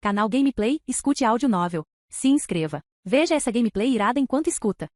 Canal Gameplay, escute áudio novel. Se inscreva. Veja essa gameplay irada enquanto escuta.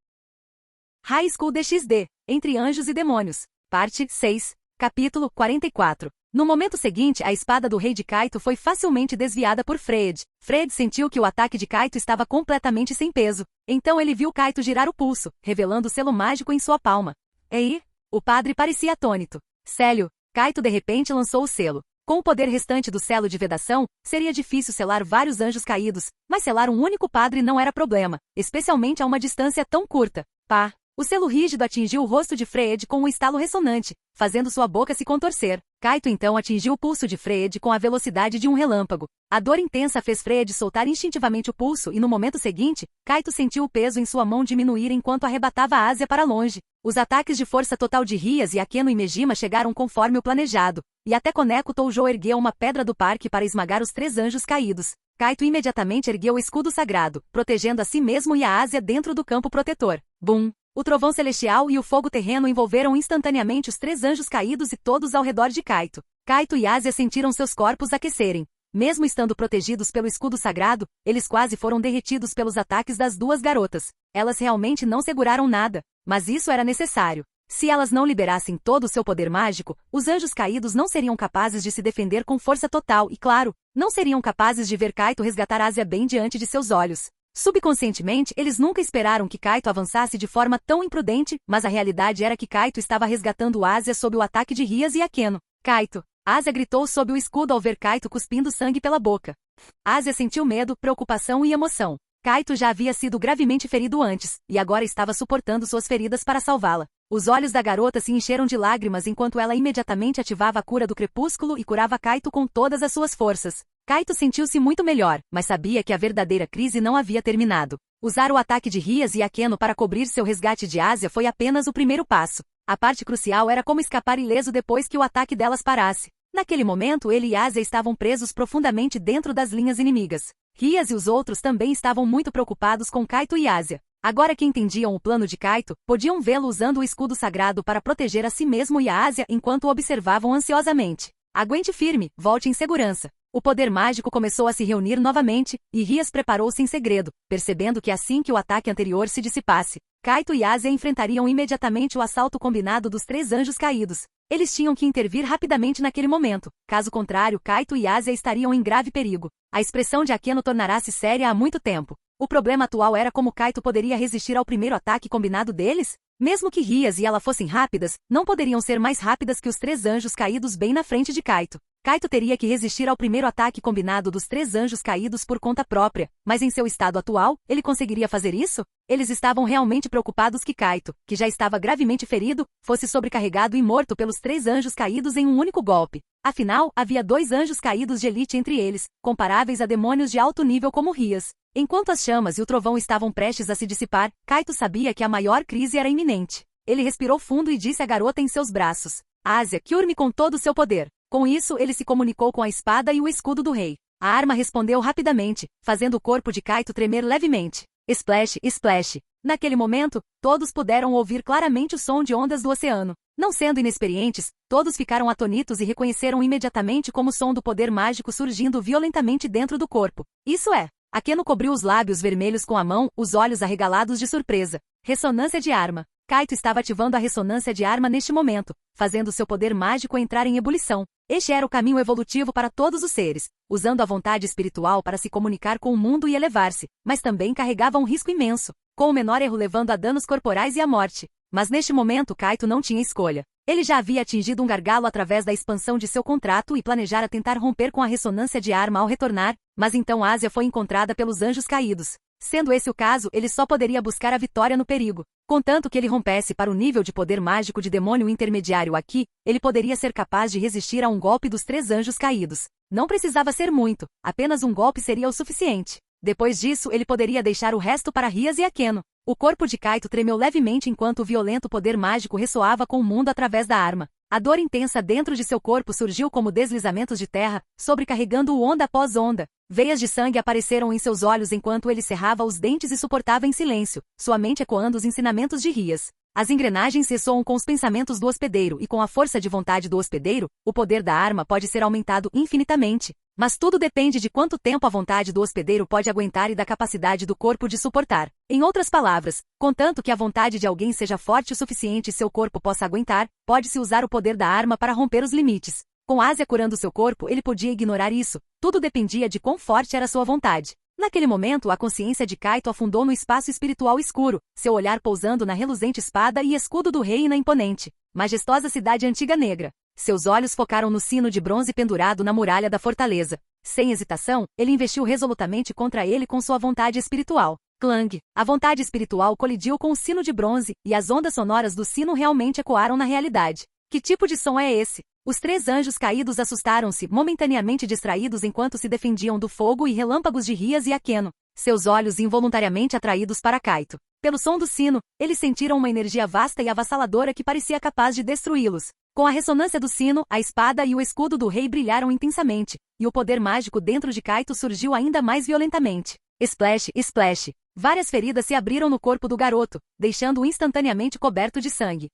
High School DxD, Entre Anjos e Demônios. Parte 6. Capítulo 44. No momento seguinte, a espada do rei de Kaito foi facilmente desviada por Fred. Fred sentiu que o ataque de Kaito estava completamente sem peso. Então ele viu Kaito girar o pulso, revelando o selo mágico em sua palma. Ei! O padre parecia atônito. Sério, Kaito de repente lançou o selo. Com o poder restante do selo de vedação, seria difícil selar vários anjos caídos, mas selar um único padre não era problema, especialmente a uma distância tão curta. Pá! O selo rígido atingiu o rosto de Fred com um estalo ressonante, fazendo sua boca se contorcer. Kaito então atingiu o pulso de Fred com a velocidade de um relâmpago. A dor intensa fez Fred soltar instintivamente o pulso e no momento seguinte, Kaito sentiu o peso em sua mão diminuir enquanto arrebatava a Ásia para longe. Os ataques de força total de Rias e Akeno e Mejima chegaram conforme o planejado, e até Koneko Toujo ergueu uma pedra do parque para esmagar os 3 anjos caídos. Kaito imediatamente ergueu o escudo sagrado, protegendo a si mesmo e a Ásia dentro do campo protetor. Bum! O trovão celestial e o fogo terreno envolveram instantaneamente os 3 anjos caídos e todos ao redor de Kaito. Kaito e Ásia sentiram seus corpos aquecerem. Mesmo estando protegidos pelo escudo sagrado, eles quase foram derretidos pelos ataques das 2 garotas. Elas realmente não seguraram nada, mas isso era necessário. Se elas não liberassem todo o seu poder mágico, os anjos caídos não seriam capazes de se defender com força total e, claro, não seriam capazes de ver Kaito resgatar Ásia bem diante de seus olhos. Subconscientemente, eles nunca esperaram que Kaito avançasse de forma tão imprudente, mas a realidade era que Kaito estava resgatando Ásia sob o ataque de Rias e Akeno. Kaito! Ásia gritou sob o escudo ao ver Kaito cuspindo sangue pela boca. Ásia sentiu medo, preocupação e emoção. Kaito já havia sido gravemente ferido antes, e agora estava suportando suas feridas para salvá-la. Os olhos da garota se encheram de lágrimas enquanto ela imediatamente ativava a cura do crepúsculo e curava Kaito com todas as suas forças. Kaito sentiu-se muito melhor, mas sabia que a verdadeira crise não havia terminado. Usar o ataque de Rias e Akeno para cobrir seu resgate de Ásia foi apenas o primeiro passo. A parte crucial era como escapar ileso depois que o ataque delas parasse. Naquele momento ele e Ásia estavam presos profundamente dentro das linhas inimigas. Rias e os outros também estavam muito preocupados com Kaito e Ásia. Agora que entendiam o plano de Kaito, podiam vê-lo usando o escudo sagrado para proteger a si mesmo e a Ásia enquanto o observavam ansiosamente. Aguente firme, volte em segurança. O poder mágico começou a se reunir novamente, e Rias preparou-se em segredo, percebendo que assim que o ataque anterior se dissipasse, Kaito e Ásia enfrentariam imediatamente o assalto combinado dos 3 anjos caídos. Eles tinham que intervir rapidamente naquele momento, caso contrário Kaito e Ásia estariam em grave perigo. A expressão de Akeno tornara-se séria há muito tempo. O problema atual era como Kaito poderia resistir ao primeiro ataque combinado deles? Mesmo que Rias e ela fossem rápidas, não poderiam ser mais rápidas que os 3 anjos caídos bem na frente de Kaito. Kaito teria que resistir ao primeiro ataque combinado dos 3 anjos caídos por conta própria, mas em seu estado atual, ele conseguiria fazer isso? Eles estavam realmente preocupados que Kaito, que já estava gravemente ferido, fosse sobrecarregado e morto pelos 3 anjos caídos em um único golpe. Afinal, havia 2 anjos caídos de elite entre eles, comparáveis a demônios de alto nível como Rias. Enquanto as chamas e o trovão estavam prestes a se dissipar, Kaito sabia que a maior crise era iminente. Ele respirou fundo e disse à garota em seus braços: Ásia, cure-me com todo o seu poder. Com isso, ele se comunicou com a espada e o escudo do rei. A arma respondeu rapidamente, fazendo o corpo de Kaito tremer levemente. Splash, splash. Naquele momento, todos puderam ouvir claramente o som de ondas do oceano. Não sendo inexperientes, todos ficaram atônitos e reconheceram imediatamente como o som do poder mágico surgindo violentamente dentro do corpo. Isso é. Akeno cobriu os lábios vermelhos com a mão, os olhos arregalados de surpresa. Ressonância de arma. Kaito estava ativando a ressonância de arma neste momento, fazendo seu poder mágico entrar em ebulição. Este era o caminho evolutivo para todos os seres, usando a vontade espiritual para se comunicar com o mundo e elevar-se, mas também carregava um risco imenso, com o menor erro levando a danos corporais e à morte. Mas neste momento Kaito não tinha escolha. Ele já havia atingido um gargalo através da expansão de seu contrato e planejara tentar romper com a ressonância de arma ao retornar, mas então Ásia foi encontrada pelos anjos caídos. Sendo esse o caso, ele só poderia buscar a vitória no perigo. Contanto que ele rompesse para o nível de poder mágico de demônio intermediário aqui, ele poderia ser capaz de resistir a um golpe dos 3 anjos caídos. Não precisava ser muito, apenas um golpe seria o suficiente. Depois disso, ele poderia deixar o resto para Rias e Akeno. O corpo de Kaito tremeu levemente enquanto o violento poder mágico ressoava com o mundo através da arma. A dor intensa dentro de seu corpo surgiu como deslizamentos de terra, sobrecarregando-o onda após onda. Veias de sangue apareceram em seus olhos enquanto ele cerrava os dentes e suportava em silêncio, sua mente ecoando os ensinamentos de Rias. As engrenagens ressoam com os pensamentos do hospedeiro e com a força de vontade do hospedeiro, o poder da arma pode ser aumentado infinitamente. Mas tudo depende de quanto tempo a vontade do hospedeiro pode aguentar e da capacidade do corpo de suportar. Em outras palavras, contanto que a vontade de alguém seja forte o suficiente e seu corpo possa aguentar, pode-se usar o poder da arma para romper os limites. Com Asia curando seu corpo, ele podia ignorar isso. Tudo dependia de quão forte era sua vontade. Naquele momento, a consciência de Kaito afundou no espaço espiritual escuro, seu olhar pousando na reluzente espada e escudo do rei e na imponente, majestosa cidade antiga negra. Seus olhos focaram no sino de bronze pendurado na muralha da fortaleza. Sem hesitação, ele investiu resolutamente contra ele com sua vontade espiritual. Clang! A vontade espiritual colidiu com o sino de bronze, e as ondas sonoras do sino realmente ecoaram na realidade. Que tipo de som é esse? Os 3 anjos caídos assustaram-se, momentaneamente distraídos enquanto se defendiam do fogo e relâmpagos de Rias e Akeno, seus olhos involuntariamente atraídos para Kaito. Pelo som do sino, eles sentiram uma energia vasta e avassaladora que parecia capaz de destruí-los. Com a ressonância do sino, a espada e o escudo do rei brilharam intensamente, e o poder mágico dentro de Kaito surgiu ainda mais violentamente. Splash, splash! Várias feridas se abriram no corpo do garoto, deixando-o instantaneamente coberto de sangue.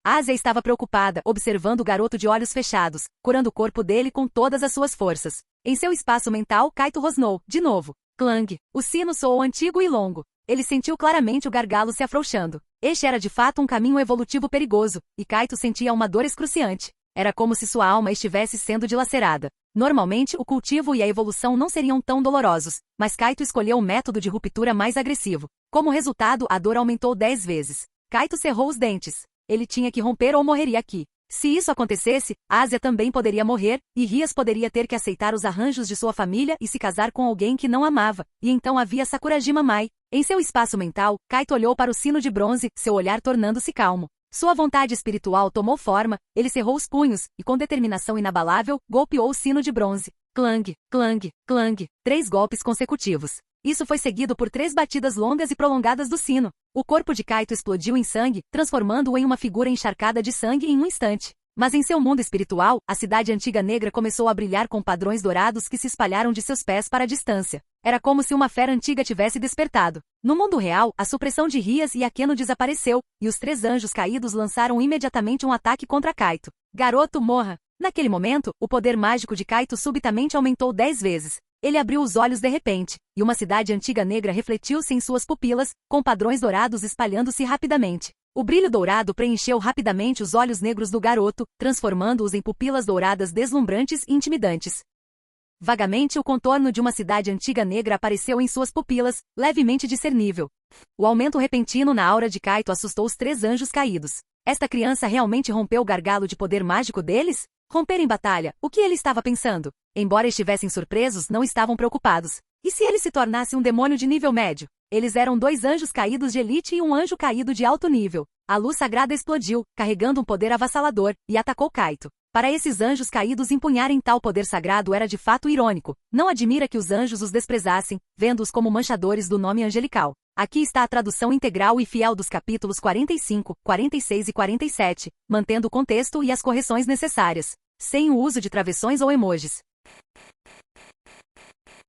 Asia estava preocupada, observando o garoto de olhos fechados, curando o corpo dele com todas as suas forças. Em seu espaço mental, Kaito rosnou, de novo. Clang! O sino soou antigo e longo. Ele sentiu claramente o gargalo se afrouxando. Este era de fato um caminho evolutivo perigoso, e Kaito sentia uma dor excruciante. Era como se sua alma estivesse sendo dilacerada. Normalmente, o cultivo e a evolução não seriam tão dolorosos, mas Kaito escolheu o método de ruptura mais agressivo. Como resultado, a dor aumentou 10 vezes. Kaito cerrou os dentes. Ele tinha que romper ou morreria aqui. Se isso acontecesse, Asia também poderia morrer, e Rias poderia ter que aceitar os arranjos de sua família e se casar com alguém que não amava, e então havia Sakurajima Mai. Em seu espaço mental, Kaito olhou para o sino de bronze, seu olhar tornando-se calmo. Sua vontade espiritual tomou forma, ele cerrou os punhos, e com determinação inabalável, golpeou o sino de bronze. Clang, clang, clang, 3 golpes consecutivos. Isso foi seguido por 3 batidas longas e prolongadas do sino. O corpo de Kaito explodiu em sangue, transformando-o em uma figura encharcada de sangue em um instante. Mas em seu mundo espiritual, a cidade antiga negra começou a brilhar com padrões dourados que se espalharam de seus pés para a distância. Era como se uma fera antiga tivesse despertado. No mundo real, a supressão de Rias e Akeno desapareceu, e os 3 anjos caídos lançaram imediatamente um ataque contra Kaito. Garoto, morra! Naquele momento, o poder mágico de Kaito subitamente aumentou 10 vezes. Ele abriu os olhos de repente, e uma cidade antiga negra refletiu-se em suas pupilas, com padrões dourados espalhando-se rapidamente. O brilho dourado preencheu rapidamente os olhos negros do garoto, transformando-os em pupilas douradas deslumbrantes e intimidantes. Vagamente o contorno de uma cidade antiga negra apareceu em suas pupilas, levemente discernível. O aumento repentino na aura de Kaito assustou os 3 anjos caídos. Esta criança realmente rompeu o gargalo de poder mágico deles? Romper em batalha, o que ele estava pensando? Embora estivessem surpresos, não estavam preocupados. E se ele se tornasse um demônio de nível médio? Eles eram 2 anjos caídos de elite e um anjo caído de alto nível. A luz sagrada explodiu, carregando um poder avassalador, e atacou Kaito. Para esses anjos caídos empunharem tal poder sagrado era de fato irônico. Não admira que os anjos os desprezassem, vendo-os como manchadores do nome angelical. Aqui está a tradução integral e fiel dos capítulos 45, 46 e 47, mantendo o contexto e as correções necessárias, sem o uso de travessões ou emojis.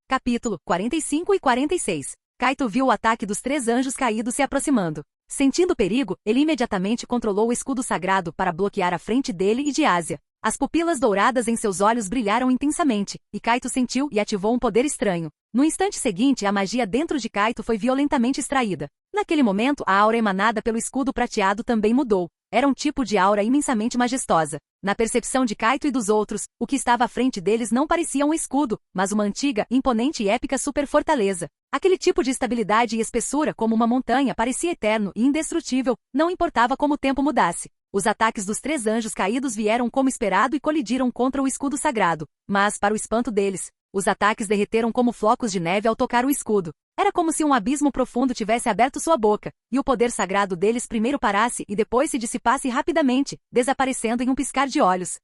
Capítulo 45 e 46. Kaito viu o ataque dos 3 anjos caídos se aproximando. Sentindo perigo, ele imediatamente controlou o escudo sagrado para bloquear a frente dele e de Asia. As pupilas douradas em seus olhos brilharam intensamente, e Kaito sentiu e ativou um poder estranho. No instante seguinte, a magia dentro de Kaito foi violentamente extraída. Naquele momento, a aura emanada pelo escudo prateado também mudou. Era um tipo de aura imensamente majestosa. Na percepção de Kaito e dos outros, o que estava à frente deles não parecia um escudo, mas uma antiga, imponente e épica superfortaleza. Aquele tipo de estabilidade e espessura como uma montanha parecia eterno e indestrutível, não importava como o tempo mudasse. Os ataques dos 3 anjos caídos vieram como esperado e colidiram contra o escudo sagrado, mas, para o espanto deles, os ataques derreteram como flocos de neve ao tocar o escudo. Era como se um abismo profundo tivesse aberto sua boca, e o poder sagrado deles primeiro parasse e depois se dissipasse rapidamente, desaparecendo em um piscar de olhos.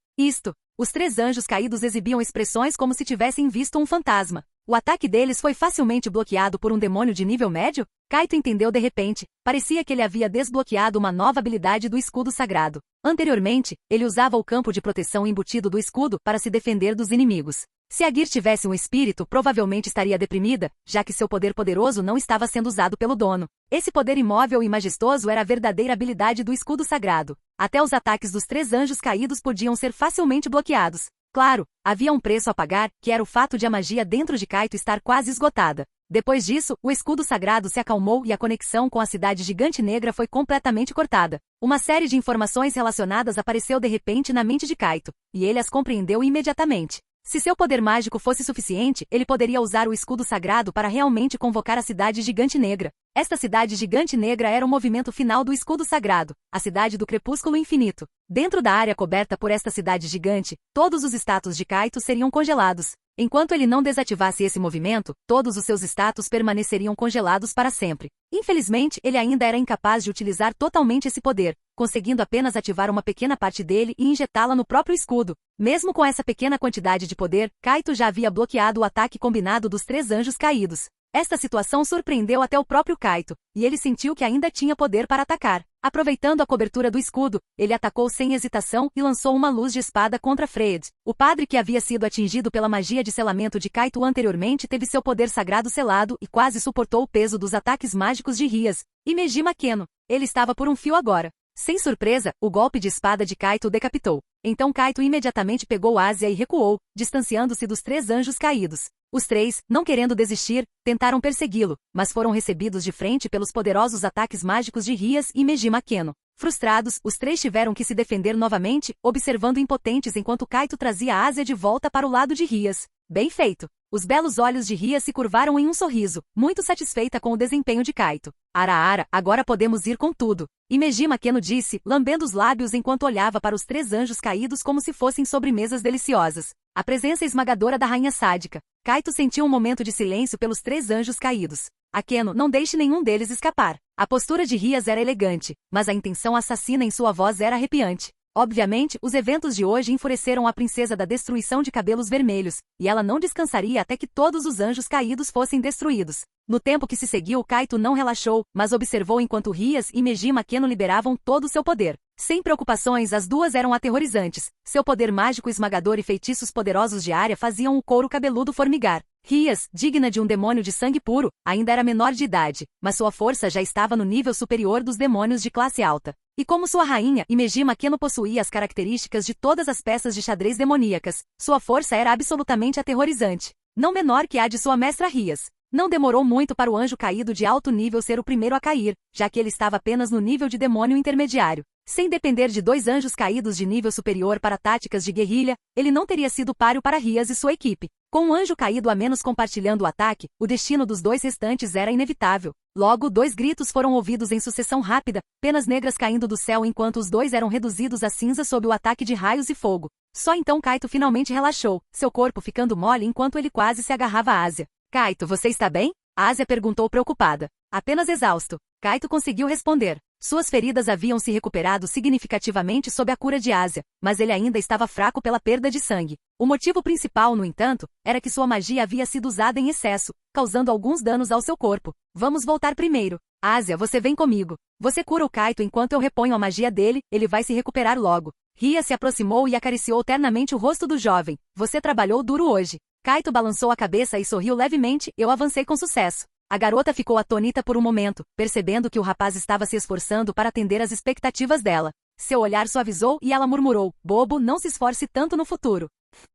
Os 3 anjos caídos exibiam expressões como se tivessem visto um fantasma. O ataque deles foi facilmente bloqueado por um demônio de nível médio? Kaito entendeu de repente. Parecia que ele havia desbloqueado uma nova habilidade do escudo sagrado. Anteriormente, ele usava o campo de proteção embutido do escudo para se defender dos inimigos. Se a Gear tivesse um espírito, provavelmente estaria deprimida, já que seu poder poderoso não estava sendo usado pelo dono. Esse poder imóvel e majestoso era a verdadeira habilidade do escudo sagrado. Até os ataques dos 3 anjos caídos podiam ser facilmente bloqueados. Claro, havia um preço a pagar, que era o fato de a magia dentro de Kaito estar quase esgotada. Depois disso, o escudo sagrado se acalmou e a conexão com a cidade gigante negra foi completamente cortada. Uma série de informações relacionadas apareceu de repente na mente de Kaito, e ele as compreendeu imediatamente. Se seu poder mágico fosse suficiente, ele poderia usar o escudo sagrado para realmente convocar a cidade gigante negra. Esta cidade gigante negra era o movimento final do escudo sagrado, a cidade do crepúsculo infinito. Dentro da área coberta por esta cidade gigante, todos os status de Kaito seriam congelados. Enquanto ele não desativasse esse movimento, todos os seus status permaneceriam congelados para sempre. Infelizmente, ele ainda era incapaz de utilizar totalmente esse poder, conseguindo apenas ativar uma pequena parte dele e injetá-la no próprio escudo. Mesmo com essa pequena quantidade de poder, Kaito já havia bloqueado o ataque combinado dos 3 anjos caídos. Esta situação surpreendeu até o próprio Kaito, e ele sentiu que ainda tinha poder para atacar. Aproveitando a cobertura do escudo, ele atacou sem hesitação e lançou uma luz de espada contra Freyd. O padre que havia sido atingido pela magia de selamento de Kaito anteriormente teve seu poder sagrado selado e quase suportou o peso dos ataques mágicos de Rias e Meiji Makeno. Ele estava por um fio agora. Sem surpresa, o golpe de espada de Kaito o decapitou. Então Kaito imediatamente pegou Ásia e recuou, distanciando-se dos 3 anjos caídos. Os 3, não querendo desistir, tentaram persegui-lo, mas foram recebidos de frente pelos poderosos ataques mágicos de Rias e Meiji Makeno. Frustrados, os 3 tiveram que se defender novamente, observando impotentes enquanto Kaito trazia Ásia de volta para o lado de Rias. Bem feito! Os belos olhos de Rias se curvaram em um sorriso, muito satisfeita com o desempenho de Kaito. Ara, agora podemos ir com tudo. E Meiji Makeno disse, lambendo os lábios enquanto olhava para os 3 anjos caídos como se fossem sobremesas deliciosas. A presença esmagadora da rainha sádica. Kaito sentiu um momento de silêncio pelos 3 anjos caídos. Akeno, não deixe nenhum deles escapar. A postura de Rias era elegante, mas a intenção assassina em sua voz era arrepiante. Obviamente, os eventos de hoje enfureceram a princesa da destruição de cabelos vermelhos, e ela não descansaria até que todos os anjos caídos fossem destruídos. No tempo que se seguiu, Kaito não relaxou, mas observou enquanto Rias e Meiji Makeno liberavam todo o seu poder. Sem preocupações, as duas eram aterrorizantes. Seu poder mágico esmagador e feitiços poderosos de área faziam o couro cabeludo formigar. Rias, digna de um demônio de sangue puro, ainda era menor de idade, mas sua força já estava no nível superior dos demônios de classe alta. E como sua rainha, Meiji Makeno possuía as características de todas as peças de xadrez demoníacas, sua força era absolutamente aterrorizante. Não menor que a de sua mestra Rias. Não demorou muito para o anjo caído de alto nível ser o primeiro a cair, já que ele estava apenas no nível de demônio intermediário. Sem depender de 2 anjos caídos de nível superior para táticas de guerrilha, ele não teria sido páreo para Rias e sua equipe. Com um anjo caído a menos compartilhando o ataque, o destino dos 2 restantes era inevitável. Logo, 2 gritos foram ouvidos em sucessão rápida, penas negras caindo do céu enquanto os 2 eram reduzidos a cinza sob o ataque de raios e fogo. Só então Kaito finalmente relaxou, seu corpo ficando mole enquanto ele quase se agarrava a Ásia. Kaito, você está bem? Ásia perguntou preocupada. Apenas exausto. Kaito conseguiu responder. Suas feridas haviam se recuperado significativamente sob a cura de Ásia, mas ele ainda estava fraco pela perda de sangue. O motivo principal, no entanto, era que sua magia havia sido usada em excesso, causando alguns danos ao seu corpo. Vamos voltar primeiro. Ásia, você vem comigo. Você cura o Kaito enquanto eu reponho a magia dele, ele vai se recuperar logo. Ria se aproximou e acariciou ternamente o rosto do jovem. Você trabalhou duro hoje. Kaito balançou a cabeça e sorriu levemente, eu avancei com sucesso. A garota ficou atônita por um momento, percebendo que o rapaz estava se esforçando para atender às expectativas dela. Seu olhar suavizou e ela murmurou, bobo, não se esforce tanto no futuro.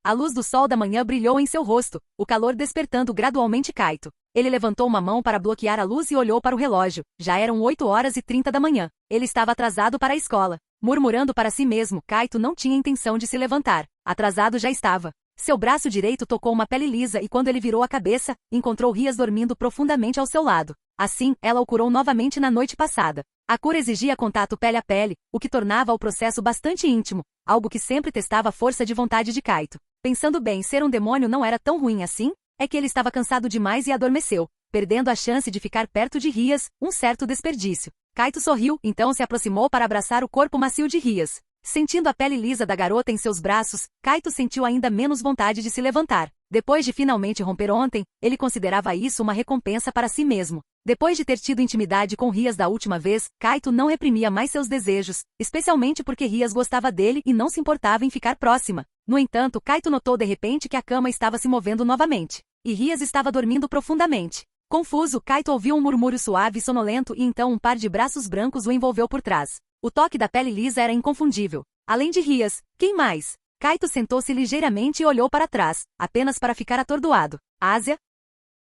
A luz do sol da manhã brilhou em seu rosto, o calor despertando gradualmente Kaito. Ele levantou uma mão para bloquear a luz e olhou para o relógio. Já eram 8h30 da manhã. Ele estava atrasado para a escola. Murmurando para si mesmo, Kaito não tinha intenção de se levantar. Atrasado já estava. Seu braço direito tocou uma pele lisa e quando ele virou a cabeça, encontrou Rias dormindo profundamente ao seu lado. Assim, ela o curou novamente na noite passada. A cura exigia contato pele a pele, o que tornava o processo bastante íntimo, algo que sempre testava a força de vontade de Kaito. Pensando bem, ser um demônio não era tão ruim assim, é que ele estava cansado demais e adormeceu, perdendo a chance de ficar perto de Rias, um certo desperdício. Kaito sorriu, então se aproximou para abraçar o corpo macio de Rias. Sentindo a pele lisa da garota em seus braços, Kaito sentiu ainda menos vontade de se levantar. Depois de finalmente romper ontem, ele considerava isso uma recompensa para si mesmo. Depois de ter tido intimidade com Rias da última vez, Kaito não reprimia mais seus desejos, especialmente porque Rias gostava dele e não se importava em ficar próxima. No entanto, Kaito notou de repente que a cama estava se movendo novamente, e Rias estava dormindo profundamente. Confuso, Kaito ouviu um murmúrio suave e sonolento e então um par de braços brancos o envolveu por trás. O toque da pele lisa era inconfundível. Além de Rias, quem mais? Kaito sentou-se ligeiramente e olhou para trás, apenas para ficar atordoado. Ásia?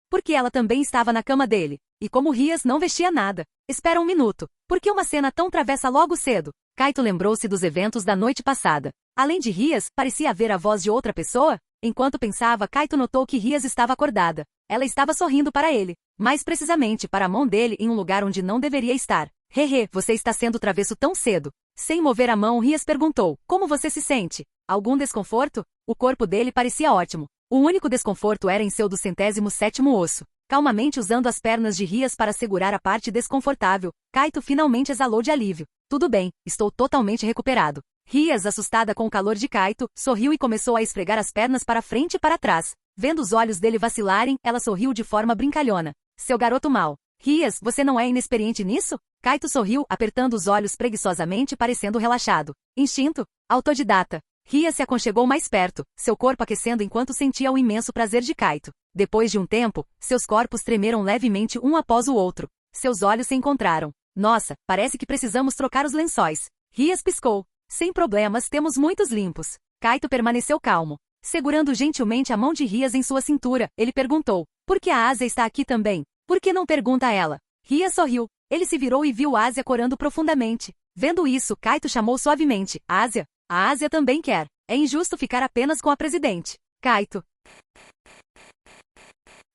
Porque ela também estava na cama dele. E como Rias não vestia nada. Espera um minuto. Por que uma cena tão travessa logo cedo? Kaito lembrou-se dos eventos da noite passada. Além de Rias, parecia haver a voz de outra pessoa? Enquanto pensava, Kaito notou que Rias estava acordada. Ela estava sorrindo para ele. Mais precisamente para a mão dele em um lugar onde não deveria estar. Hehe, você está sendo travesso tão cedo. Sem mover a mão, Rias perguntou, como você se sente? Algum desconforto? O corpo dele parecia ótimo. O único desconforto era em seu 207º osso. Calmamente usando as pernas de Rias para segurar a parte desconfortável, Kaito finalmente exalou de alívio. Tudo bem, estou totalmente recuperado. Rias, assustada com o calor de Kaito, sorriu e começou a esfregar as pernas para frente e para trás. Vendo os olhos dele vacilarem, ela sorriu de forma brincalhona. Seu garoto mau. Rias, você não é inexperiente nisso? Kaito sorriu, apertando os olhos preguiçosamente, parecendo relaxado. Instinto? Autodidata. Rias se aconchegou mais perto, seu corpo aquecendo enquanto sentia o imenso prazer de Kaito. Depois de um tempo, seus corpos tremeram levemente um após o outro. Seus olhos se encontraram. Nossa, parece que precisamos trocar os lençóis. Rias piscou. Sem problemas, temos muitos limpos. Kaito permaneceu calmo. Segurando gentilmente a mão de Rias em sua cintura, ele perguntou, por que a Ásia está aqui também? Por que não pergunta a ela? Rias sorriu. Ele se virou e viu Ásia corando profundamente. Vendo isso, Kaito chamou suavemente, Ásia? A Ásia também quer. É injusto ficar apenas com a presidente. Kaito.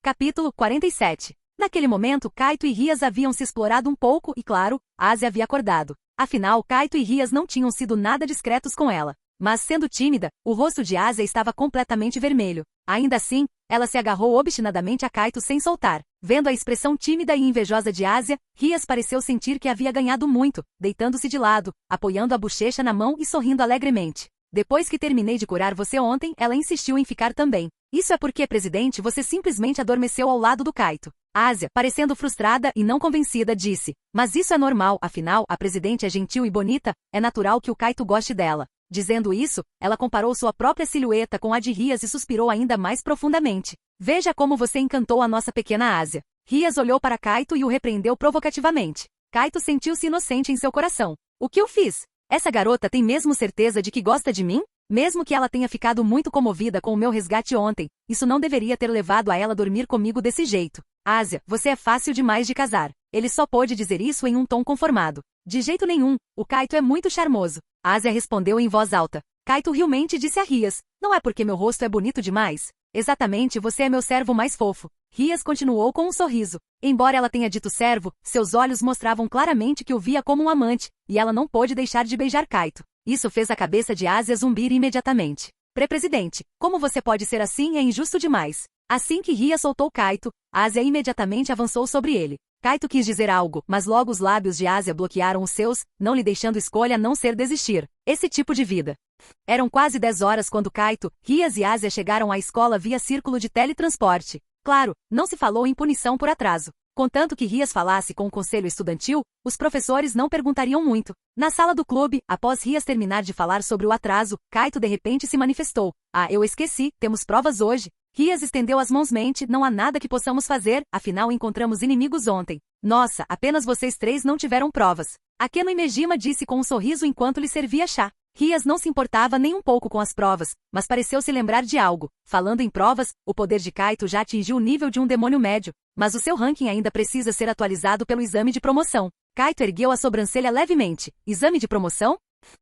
Capítulo 47. Naquele momento, Kaito e Rias haviam se explorado um pouco e, claro, Ásia havia acordado. Afinal, Kaito e Rias não tinham sido nada discretos com ela. Mas, sendo tímida, o rosto de Ásia estava completamente vermelho. Ainda assim, ela se agarrou obstinadamente a Kaito sem soltar. Vendo a expressão tímida e invejosa de Ásia, Rias pareceu sentir que havia ganhado muito, deitando-se de lado, apoiando a bochecha na mão e sorrindo alegremente. Depois que terminei de curar você ontem, ela insistiu em ficar também. Isso é porque, presidente, você simplesmente adormeceu ao lado do Kaito. Ásia, parecendo frustrada e não convencida, disse, mas isso é normal, afinal, a presidente é gentil e bonita, é natural que o Kaito goste dela. Dizendo isso, ela comparou sua própria silhueta com a de Rias e suspirou ainda mais profundamente. Veja como você encantou a nossa pequena Ásia. Rias olhou para Kaito e o repreendeu provocativamente. Kaito sentiu-se inocente em seu coração. O que eu fiz? Essa garota tem mesmo certeza de que gosta de mim? Mesmo que ela tenha ficado muito comovida com o meu resgate ontem, isso não deveria ter levado a ela dormir comigo desse jeito. Ásia, você é fácil demais de casar. Ele só pôde dizer isso em um tom conformado. De jeito nenhum, o Kaito é muito charmoso. Ásia respondeu em voz alta. Kaito realmente disse a Rias, não é porque meu rosto é bonito demais? Exatamente, você é meu servo mais fofo. Rias continuou com um sorriso. Embora ela tenha dito servo, seus olhos mostravam claramente que o via como um amante, e ela não pôde deixar de beijar Kaito. Isso fez a cabeça de Ásia zumbir imediatamente. Pré-presidente, como você pode ser assim? É injusto demais. Assim que Rias soltou Kaito, Ásia imediatamente avançou sobre ele. Kaito quis dizer algo, mas logo os lábios de Ásia bloquearam os seus, não lhe deixando escolha a não ser desistir. Esse tipo de vida. Eram quase 10 horas quando Kaito, Rias e Ásia chegaram à escola via círculo de teletransporte. Claro, não se falou em punição por atraso. Contanto que Rias falasse com o conselho estudantil, os professores não perguntariam muito. Na sala do clube, após Rias terminar de falar sobre o atraso, Kaito de repente se manifestou. Ah, eu esqueci, temos provas hoje. Rias estendeu as mãos. Mente, não há nada que possamos fazer, afinal encontramos inimigos ontem. Nossa, apenas vocês três não tiveram provas. Akeno Imejima disse com um sorriso enquanto lhe servia chá. Rias não se importava nem um pouco com as provas, mas pareceu se lembrar de algo. Falando em provas, o poder de Kaito já atingiu o nível de um demônio médio, mas o seu ranking ainda precisa ser atualizado pelo exame de promoção. Kaito ergueu a sobrancelha levemente. Exame de promoção?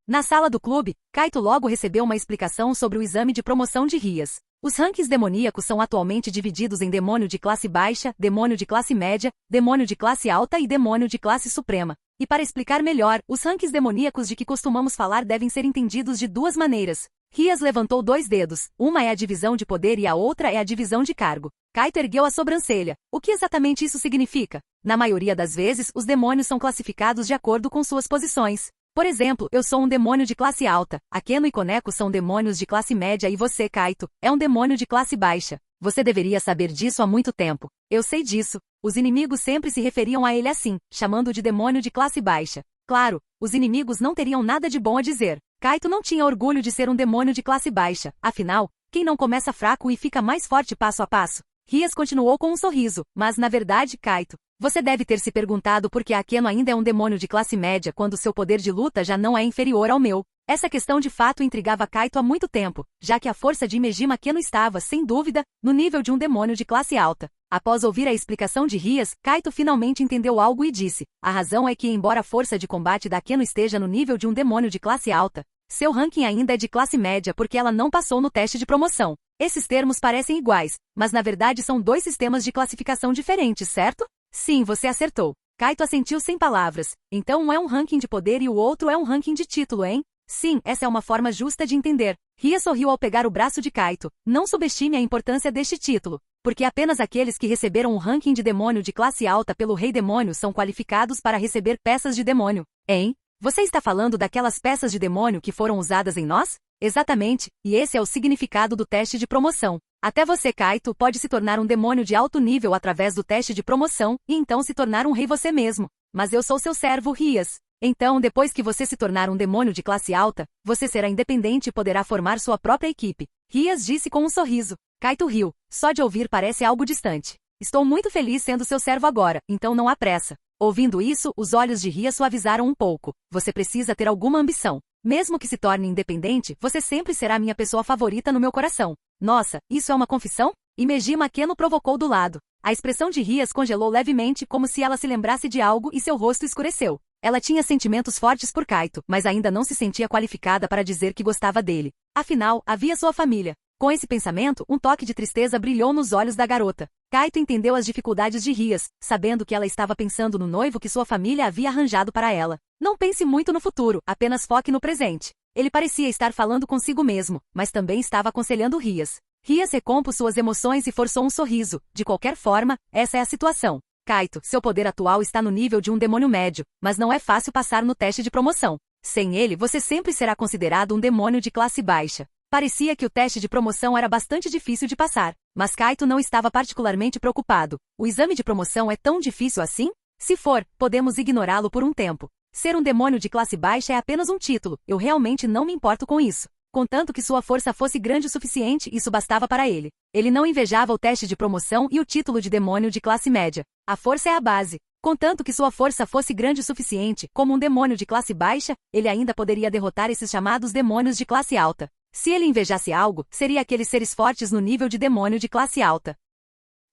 Na sala do clube, Kaito logo recebeu uma explicação sobre o exame de promoção de Rias. Os rankings demoníacos são atualmente divididos em demônio de classe baixa, demônio de classe média, demônio de classe alta e demônio de classe suprema. E para explicar melhor, os rankings demoníacos de que costumamos falar devem ser entendidos de duas maneiras. Rias levantou 2 dedos, uma é a divisão de poder e a outra é a divisão de cargo. Kaito ergueu a sobrancelha. O que exatamente isso significa? Na maioria das vezes, os demônios são classificados de acordo com suas posições. Por exemplo, eu sou um demônio de classe alta, Akeno e Koneko são demônios de classe média e você, Kaito, é um demônio de classe baixa. Você deveria saber disso há muito tempo. Eu sei disso. Os inimigos sempre se referiam a ele assim, chamando-o de demônio de classe baixa. Claro, os inimigos não teriam nada de bom a dizer. Kaito não tinha orgulho de ser um demônio de classe baixa, afinal, quem não começa fraco e fica mais forte passo a passo? Rias continuou com um sorriso, mas na verdade, Kaito, você deve ter se perguntado por que Akeno ainda é um demônio de classe média quando seu poder de luta já não é inferior ao meu. Essa questão de fato intrigava Kaito há muito tempo, já que a força de Imeji Makeno estava, sem dúvida, no nível de um demônio de classe alta. Após ouvir a explicação de Rias, Kaito finalmente entendeu algo e disse: a razão é que, embora a força de combate da Akeno esteja no nível de um demônio de classe alta, seu ranking ainda é de classe média porque ela não passou no teste de promoção. Esses termos parecem iguais, mas na verdade são dois sistemas de classificação diferentes, certo? Sim, você acertou. Kaito assentiu sem palavras. Então um é um ranking de poder e o outro é um ranking de título, hein? Sim, essa é uma forma justa de entender. Ria sorriu ao pegar o braço de Kaito. Não subestime a importância deste título, porque apenas aqueles que receberam o ranking de demônio de classe alta pelo Rei Demônio são qualificados para receber peças de demônio. Hein? Você está falando daquelas peças de demônio que foram usadas em nós? Exatamente, e esse é o significado do teste de promoção. Até você, Kaito, pode se tornar um demônio de alto nível através do teste de promoção e então se tornar um rei você mesmo. Mas eu sou seu servo, Rias. Então, depois que você se tornar um demônio de classe alta, você será independente e poderá formar sua própria equipe. Rias disse com um sorriso. Kaito riu. Só de ouvir parece algo distante. Estou muito feliz sendo seu servo agora, então não há pressa. Ouvindo isso, os olhos de Rias suavizaram um pouco. Você precisa ter alguma ambição. Mesmo que se torne independente, você sempre será minha pessoa favorita no meu coração. Nossa, isso é uma confissão? Imeji Makeno provocou do lado. A expressão de Rias congelou levemente como se ela se lembrasse de algo e seu rosto escureceu. Ela tinha sentimentos fortes por Kaito, mas ainda não se sentia qualificada para dizer que gostava dele. Afinal, havia sua família. Com esse pensamento, um toque de tristeza brilhou nos olhos da garota. Kaito entendeu as dificuldades de Rias, sabendo que ela estava pensando no noivo que sua família havia arranjado para ela. Não pense muito no futuro, apenas foque no presente. Ele parecia estar falando consigo mesmo, mas também estava aconselhando Rias. Rias recompôs suas emoções e forçou um sorriso. De qualquer forma, essa é a situação. Kaito, seu poder atual está no nível de um demônio médio, mas não é fácil passar no teste de promoção. Sem ele, você sempre será considerado um demônio de classe baixa. Parecia que o teste de promoção era bastante difícil de passar, mas Kaito não estava particularmente preocupado. O exame de promoção é tão difícil assim? Se for, podemos ignorá-lo por um tempo. Ser um demônio de classe baixa é apenas um título, eu realmente não me importo com isso. Contanto que sua força fosse grande o suficiente, isso bastava para ele. Ele não invejava o teste de promoção e o título de demônio de classe média. A força é a base. Contanto que sua força fosse grande o suficiente, como um demônio de classe baixa, ele ainda poderia derrotar esses chamados demônios de classe alta. Se ele invejasse algo, seria aqueles seres fortes no nível de demônio de classe alta.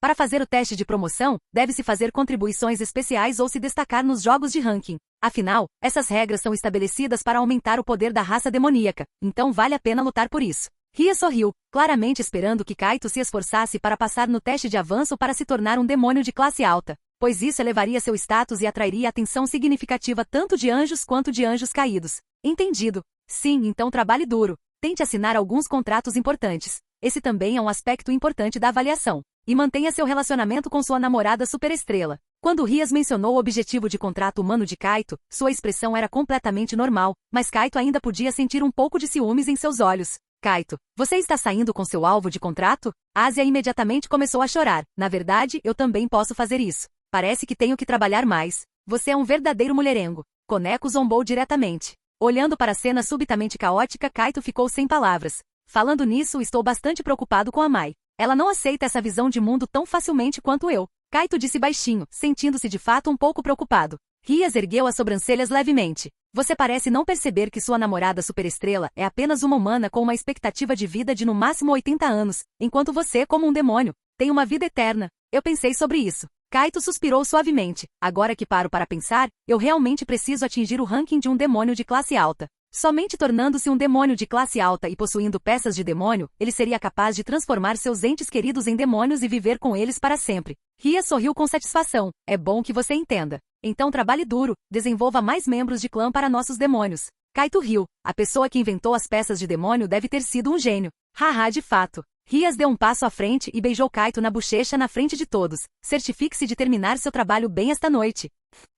Para fazer o teste de promoção, deve-se fazer contribuições especiais ou se destacar nos jogos de ranking. Afinal, essas regras são estabelecidas para aumentar o poder da raça demoníaca, então vale a pena lutar por isso. Ria sorriu, claramente esperando que Kaito se esforçasse para passar no teste de avanço para se tornar um demônio de classe alta, pois isso elevaria seu status e atrairia atenção significativa tanto de anjos quanto de anjos caídos. Entendido. Sim, então trabalhe duro. Tente assinar alguns contratos importantes. Esse também é um aspecto importante da avaliação. E mantenha seu relacionamento com sua namorada superestrela. Quando Rias mencionou o objetivo de contrato humano de Kaito, sua expressão era completamente normal, mas Kaito ainda podia sentir um pouco de ciúmes em seus olhos. Kaito, você está saindo com seu alvo de contrato? Ásia imediatamente começou a chorar. Na verdade, eu também posso fazer isso. Parece que tenho que trabalhar mais. Você é um verdadeiro mulherengo. Koneko zombou diretamente. Olhando para a cena subitamente caótica, Kaito ficou sem palavras. Falando nisso, estou bastante preocupado com a Mai. Ela não aceita essa visão de mundo tão facilmente quanto eu. Kaito disse baixinho, sentindo-se de fato um pouco preocupado. Rias ergueu as sobrancelhas levemente. Você parece não perceber que sua namorada superestrela é apenas uma humana com uma expectativa de vida de no máximo 80 anos, enquanto você, como um demônio, tem uma vida eterna. Eu pensei sobre isso. Kaito suspirou suavemente. Agora que paro para pensar, eu realmente preciso atingir o ranking de um demônio de classe alta. Somente tornando-se um demônio de classe alta e possuindo peças de demônio, ele seria capaz de transformar seus entes queridos em demônios e viver com eles para sempre. Ria sorriu com satisfação. É bom que você entenda. Então trabalhe duro, desenvolva mais membros de clã para nossos demônios. Kaito riu. A pessoa que inventou as peças de demônio deve ter sido um gênio. Haha, de fato. Rias deu um passo à frente e beijou Kaito na bochecha na frente de todos. Certifique-se de terminar seu trabalho bem esta noite.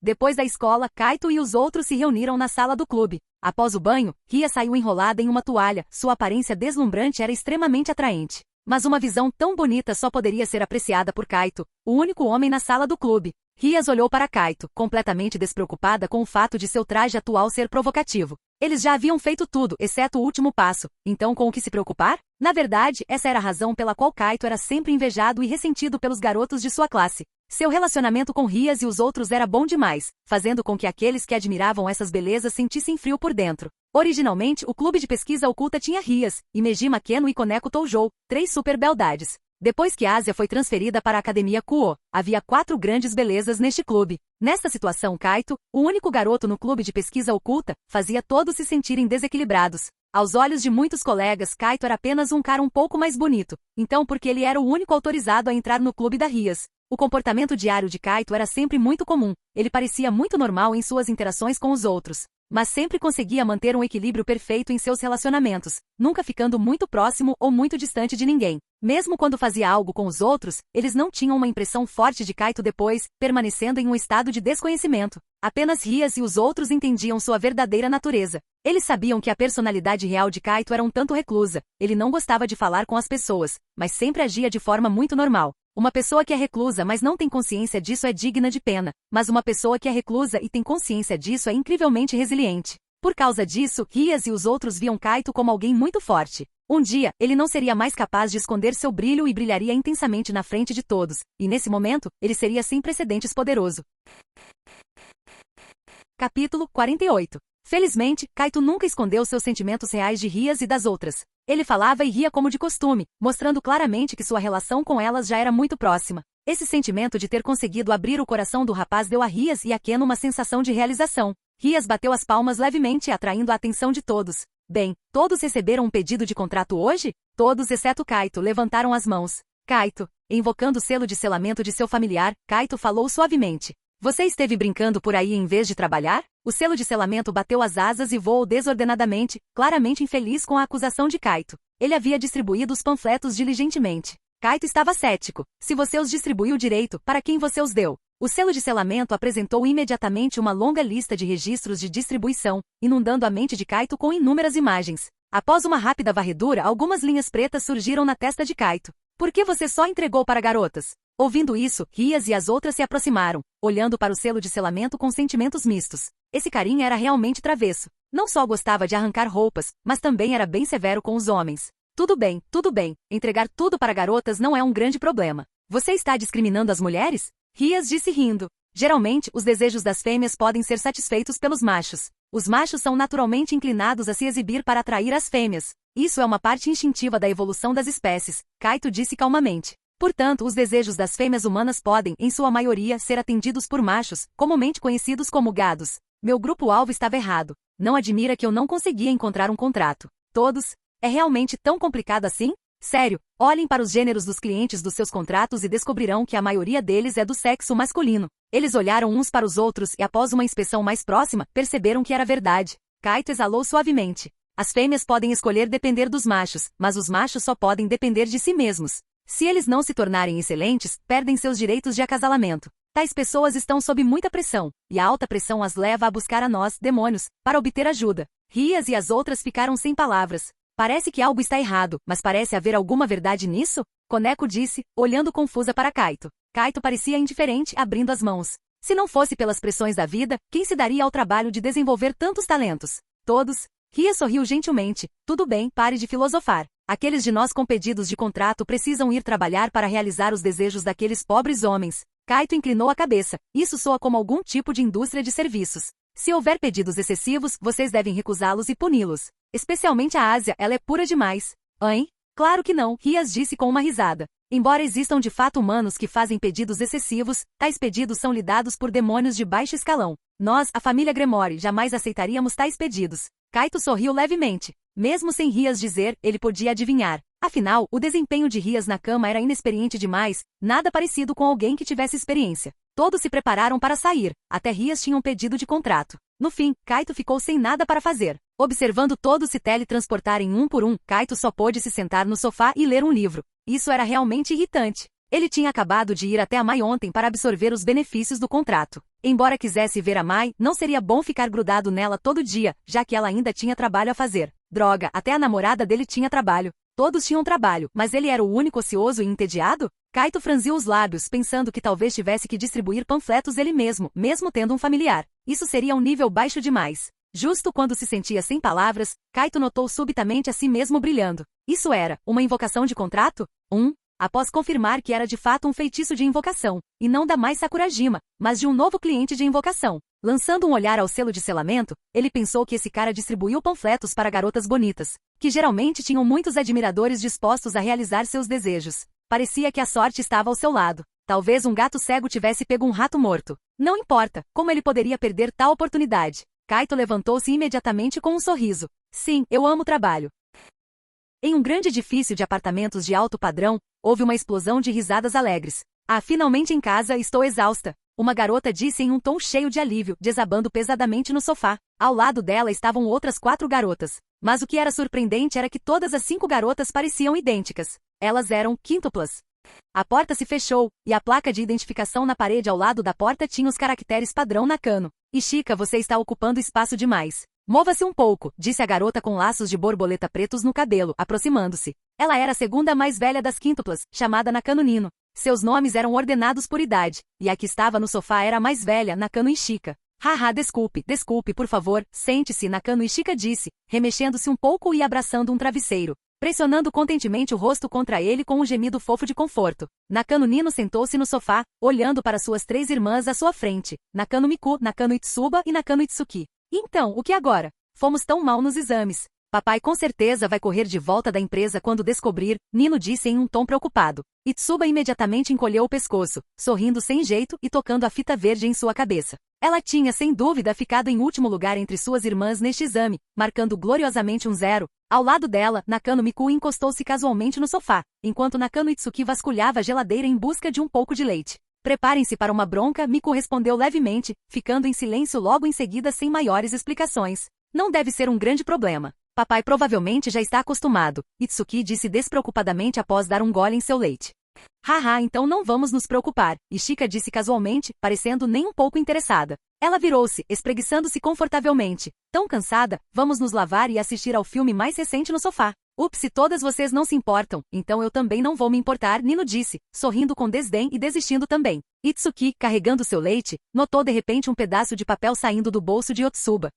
Depois da escola, Kaito e os outros se reuniram na sala do clube. Após o banho, Ria saiu enrolada em uma toalha. Sua aparência deslumbrante era extremamente atraente. Mas uma visão tão bonita só poderia ser apreciada por Kaito, o único homem na sala do clube. Rias olhou para Kaito, completamente despreocupada com o fato de seu traje atual ser provocativo. Eles já haviam feito tudo, exceto o último passo. Então com o que se preocupar? Na verdade, essa era a razão pela qual Kaito era sempre invejado e ressentido pelos garotos de sua classe. Seu relacionamento com Rias e os outros era bom demais, fazendo com que aqueles que admiravam essas belezas sentissem frio por dentro. Originalmente, o clube de pesquisa oculta tinha Rias, Imeji Makeno e Koneko Toujou, 3 super beldades. Depois que Ásia foi transferida para a Academia Kuo, havia 4 grandes belezas neste clube. Nesta situação, Kaito, o único garoto no clube de pesquisa oculta, fazia todos se sentirem desequilibrados. Aos olhos de muitos colegas, Kaito era apenas um cara um pouco mais bonito, então porque ele era o único autorizado a entrar no clube da Rias. O comportamento diário de Kaito era sempre muito comum, ele parecia muito normal em suas interações com os outros, mas sempre conseguia manter um equilíbrio perfeito em seus relacionamentos, nunca ficando muito próximo ou muito distante de ninguém. Mesmo quando fazia algo com os outros, eles não tinham uma impressão forte de Kaito depois, permanecendo em um estado de desconhecimento. Apenas Rias e os outros entendiam sua verdadeira natureza. Eles sabiam que a personalidade real de Kaito era um tanto reclusa, ele não gostava de falar com as pessoas, mas sempre agia de forma muito normal. Uma pessoa que é reclusa mas não tem consciência disso é digna de pena, mas uma pessoa que é reclusa e tem consciência disso é incrivelmente resiliente. Por causa disso, Rias e os outros viam Kaito como alguém muito forte. Um dia, ele não seria mais capaz de esconder seu brilho e brilharia intensamente na frente de todos, e nesse momento, ele seria sem precedentes poderoso. Capítulo 48. Felizmente, Kaito nunca escondeu seus sentimentos reais de Rias e das outras. Ele falava e ria como de costume, mostrando claramente que sua relação com elas já era muito próxima. Esse sentimento de ter conseguido abrir o coração do rapaz deu a Rias e a Ken uma sensação de realização. Rias bateu as palmas levemente, atraindo a atenção de todos. Bem, todos receberam um pedido de contrato hoje? Todos exceto Kaito levantaram as mãos. Kaito, invocando o selo de selamento de seu familiar, Kaito falou suavemente. Você esteve brincando por aí em vez de trabalhar? O selo de selamento bateu as asas e voou desordenadamente, claramente infeliz com a acusação de Kaito. Ele havia distribuído os panfletos diligentemente. Kaito estava cético. Se você os distribuiu direito, para quem você os deu? O selo de selamento apresentou imediatamente uma longa lista de registros de distribuição, inundando a mente de Kaito com inúmeras imagens. Após uma rápida varredura, algumas linhas pretas surgiram na testa de Kaito. Por que você só entregou para garotas? Ouvindo isso, Rias e as outras se aproximaram, olhando para o selo de selamento com sentimentos mistos. Esse carinha era realmente travesso. Não só gostava de arrancar roupas, mas também era bem severo com os homens. Tudo bem, entregar tudo para garotas não é um grande problema. Você está discriminando as mulheres? Rias disse rindo. Geralmente, os desejos das fêmeas podem ser satisfeitos pelos machos. Os machos são naturalmente inclinados a se exibir para atrair as fêmeas. Isso é uma parte instintiva da evolução das espécies, Kaito disse calmamente. Portanto, os desejos das fêmeas humanas podem, em sua maioria, ser atendidos por machos, comumente conhecidos como gados. Meu grupo-alvo estava errado. Não admira que eu não conseguia encontrar um contrato. Todos? É realmente tão complicado assim? Sério, olhem para os gêneros dos clientes dos seus contratos e descobrirão que a maioria deles é do sexo masculino. Eles olharam uns para os outros e após uma inspeção mais próxima, perceberam que era verdade. Kaito exalou suavemente. As fêmeas podem escolher depender dos machos, mas os machos só podem depender de si mesmos. Se eles não se tornarem excelentes, perdem seus direitos de acasalamento. Tais pessoas estão sob muita pressão, e a alta pressão as leva a buscar a nós, demônios, para obter ajuda. Rias e as outras ficaram sem palavras. Parece que algo está errado, mas parece haver alguma verdade nisso? Koneko disse, olhando confusa para Kaito. Kaito parecia indiferente, abrindo as mãos. Se não fosse pelas pressões da vida, quem se daria ao trabalho de desenvolver tantos talentos? Todos? Rias sorriu gentilmente. Tudo bem, pare de filosofar. Aqueles de nós com pedidos de contrato precisam ir trabalhar para realizar os desejos daqueles pobres homens. Kaito inclinou a cabeça. Isso soa como algum tipo de indústria de serviços. Se houver pedidos excessivos, vocês devem recusá-los e puni-los. Especialmente a Ásia, ela é pura demais. Hein? Claro que não, Rias disse com uma risada. Embora existam de fato humanos que fazem pedidos excessivos, tais pedidos são lidados por demônios de baixo escalão. Nós, a família Gremori, jamais aceitaríamos tais pedidos. Kaito sorriu levemente. Mesmo sem Rias dizer, ele podia adivinhar. Afinal, o desempenho de Rias na cama era inexperiente demais, nada parecido com alguém que tivesse experiência. Todos se prepararam para sair, até Rias tinha um pedido de contrato. No fim, Kaito ficou sem nada para fazer. Observando todos se teletransportarem um por um, Kaito só pôde se sentar no sofá e ler um livro. Isso era realmente irritante. Ele tinha acabado de ir até a Mai ontem para absorver os benefícios do contrato. Embora quisesse ver a Mai, não seria bom ficar grudado nela todo dia, já que ela ainda tinha trabalho a fazer. Droga, até a namorada dele tinha trabalho. Todos tinham trabalho, mas ele era o único ocioso e entediado? Kaito franziu os lábios, pensando que talvez tivesse que distribuir panfletos ele mesmo, mesmo tendo um familiar. Isso seria um nível baixo demais. Justo quando se sentia sem palavras, Kaito notou subitamente a si mesmo brilhando. Isso era uma invocação de contrato? após confirmar que era de fato um feitiço de invocação, e não da Mai Sakurajima, mas de um novo cliente de invocação. Lançando um olhar ao selo de selamento, ele pensou que esse cara distribuiu panfletos para garotas bonitas, que geralmente tinham muitos admiradores dispostos a realizar seus desejos. Parecia que a sorte estava ao seu lado. Talvez um gato cego tivesse pego um rato morto. Não importa, como ele poderia perder tal oportunidade? Kaito levantou-se imediatamente com um sorriso. Sim, eu amo trabalho. Em um grande edifício de apartamentos de alto padrão, houve uma explosão de risadas alegres. Ah, finalmente em casa, estou exausta. Uma garota disse em um tom cheio de alívio, desabando pesadamente no sofá. Ao lado dela estavam outras 4 garotas. Mas o que era surpreendente era que todas as 5 garotas pareciam idênticas. Elas eram quíntuplas. A porta se fechou, e a placa de identificação na parede ao lado da porta tinha os caracteres padrão Nakano. Ishika, você está ocupando espaço demais. Mova-se um pouco, disse a garota com laços de borboleta pretos no cabelo, aproximando-se. Ela era a segunda mais velha das quíntuplas, chamada Nakano Nino. Seus nomes eram ordenados por idade, e a que estava no sofá era a mais velha, Nakano Ishika. Haha, desculpe, por favor, sente-se, Nakano Ishika disse, remexendo-se um pouco e abraçando um travesseiro, pressionando contentemente o rosto contra ele com um gemido fofo de conforto. Nakano Nino sentou-se no sofá, olhando para suas 3 irmãs à sua frente, Nakano Miku, Nakano Itsuba e Nakano Itsuki. Então, o que agora? Fomos tão mal nos exames. Papai com certeza vai correr de volta da empresa quando descobrir, Nino disse em um tom preocupado. Itsuba imediatamente encolheu o pescoço, sorrindo sem jeito e tocando a fita verde em sua cabeça. Ela tinha sem dúvida ficado em último lugar entre suas irmãs neste exame, marcando gloriosamente um 0. Ao lado dela, Nakano Miku encostou-se casualmente no sofá, enquanto Nakano Itsuki vasculhava a geladeira em busca de um pouco de leite. Preparem-se para uma bronca, Miku respondeu levemente, ficando em silêncio logo em seguida sem maiores explicações. Não deve ser um grande problema. Papai provavelmente já está acostumado, Itsuki disse despreocupadamente após dar um gole em seu leite. Haha, então não vamos nos preocupar, Ishika disse casualmente, parecendo nem um pouco interessada. Ela virou-se, espreguiçando-se confortavelmente. Tão cansada, vamos nos lavar e assistir ao filme mais recente no sofá. Ups, se todas vocês não se importam, então eu também não vou me importar, Nino disse, sorrindo com desdém e desistindo também. Itsuki, carregando seu leite, notou de repente um pedaço de papel saindo do bolso de Otsuba.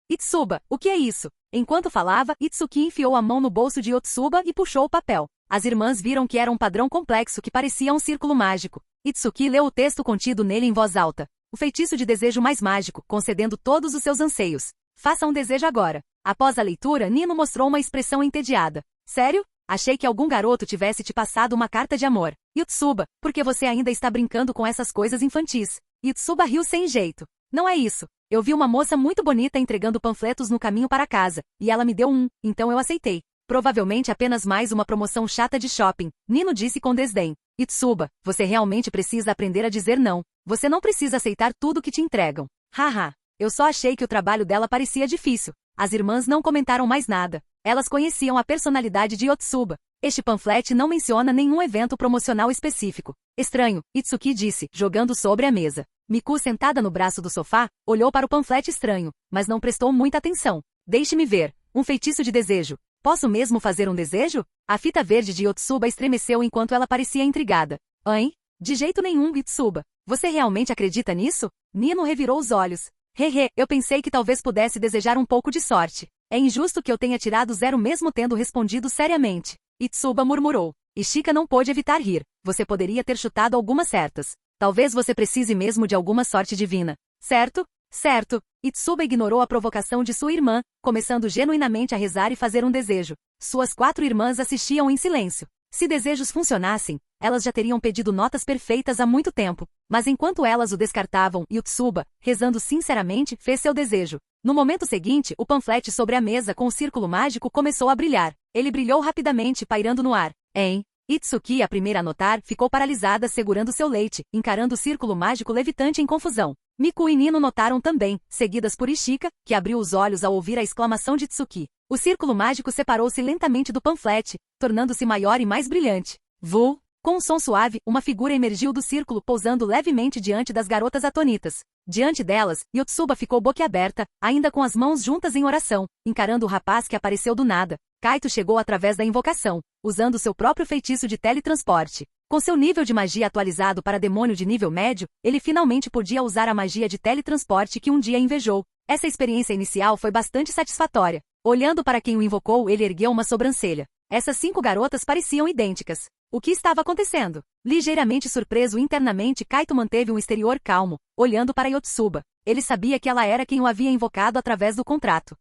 Itsuba, o que é isso? Enquanto falava, Itsuki enfiou a mão no bolso de Otsuba e puxou o papel. As irmãs viram que era um padrão complexo que parecia um círculo mágico. Itsuki leu o texto contido nele em voz alta. O feitiço de desejo mais mágico, concedendo todos os seus anseios. Faça um desejo agora. Após a leitura, Nino mostrou uma expressão entediada. Sério? Achei que algum garoto tivesse te passado uma carta de amor. Itsuba, porque você ainda está brincando com essas coisas infantis. Itsuba riu sem jeito. Não é isso. Eu vi uma moça muito bonita entregando panfletos no caminho para casa, e ela me deu um, então eu aceitei. Provavelmente apenas mais uma promoção chata de shopping, Nino disse com desdém. Itsuba, você realmente precisa aprender a dizer não. Você não precisa aceitar tudo que te entregam. Haha, eu só achei que o trabalho dela parecia difícil. As irmãs não comentaram mais nada. Elas conheciam a personalidade de Otsuba. Este panflete não menciona nenhum evento promocional específico. Estranho, Itsuki disse, jogando sobre a mesa. Miku, sentada no braço do sofá, olhou para o panflete estranho, mas não prestou muita atenção. Deixe-me ver. Um feitiço de desejo. Posso mesmo fazer um desejo? A fita verde de Otsuba estremeceu enquanto ela parecia intrigada. Hein? De jeito nenhum, Itsuba. Você realmente acredita nisso? Nino revirou os olhos. Hehe, eu pensei que talvez pudesse desejar um pouco de sorte. É injusto que eu tenha tirado 0 mesmo tendo respondido seriamente. Itsuba murmurou. Ishika não pôde evitar rir. Você poderia ter chutado algumas certas. Talvez você precise mesmo de alguma sorte divina. Certo? Certo. Itsuba ignorou a provocação de sua irmã, começando genuinamente a rezar e fazer um desejo. Suas 4 irmãs assistiam em silêncio. Se desejos funcionassem, elas já teriam pedido notas perfeitas há muito tempo. Mas enquanto elas o descartavam, Itsuba, rezando sinceramente, fez seu desejo. No momento seguinte, o panflete sobre a mesa com o círculo mágico começou a brilhar. Ele brilhou rapidamente, pairando no ar. Itsuki, a primeira a notar, ficou paralisada segurando seu leite, encarando o círculo mágico levitante em confusão. Miku e Nino notaram também, seguidas por Ishika, que abriu os olhos ao ouvir a exclamação de Itsuki. O círculo mágico separou-se lentamente do panflete, tornando-se maior e mais brilhante. Vu! Com um som suave, uma figura emergiu do círculo pousando levemente diante das garotas atonitas. Diante delas, Yotsuba ficou boquiaberta, ainda com as mãos juntas em oração, encarando o rapaz que apareceu do nada. Kaito chegou através da invocação, usando seu próprio feitiço de teletransporte. Com seu nível de magia atualizado para demônio de nível médio, ele finalmente podia usar a magia de teletransporte que um dia invejou. Essa experiência inicial foi bastante satisfatória. Olhando para quem o invocou, ele ergueu uma sobrancelha. Essas 5 garotas pareciam idênticas. O que estava acontecendo? Ligeiramente surpreso internamente, Kaito manteve um exterior calmo, olhando para Yotsuba. Ele sabia que ela era quem o havia invocado através do contrato.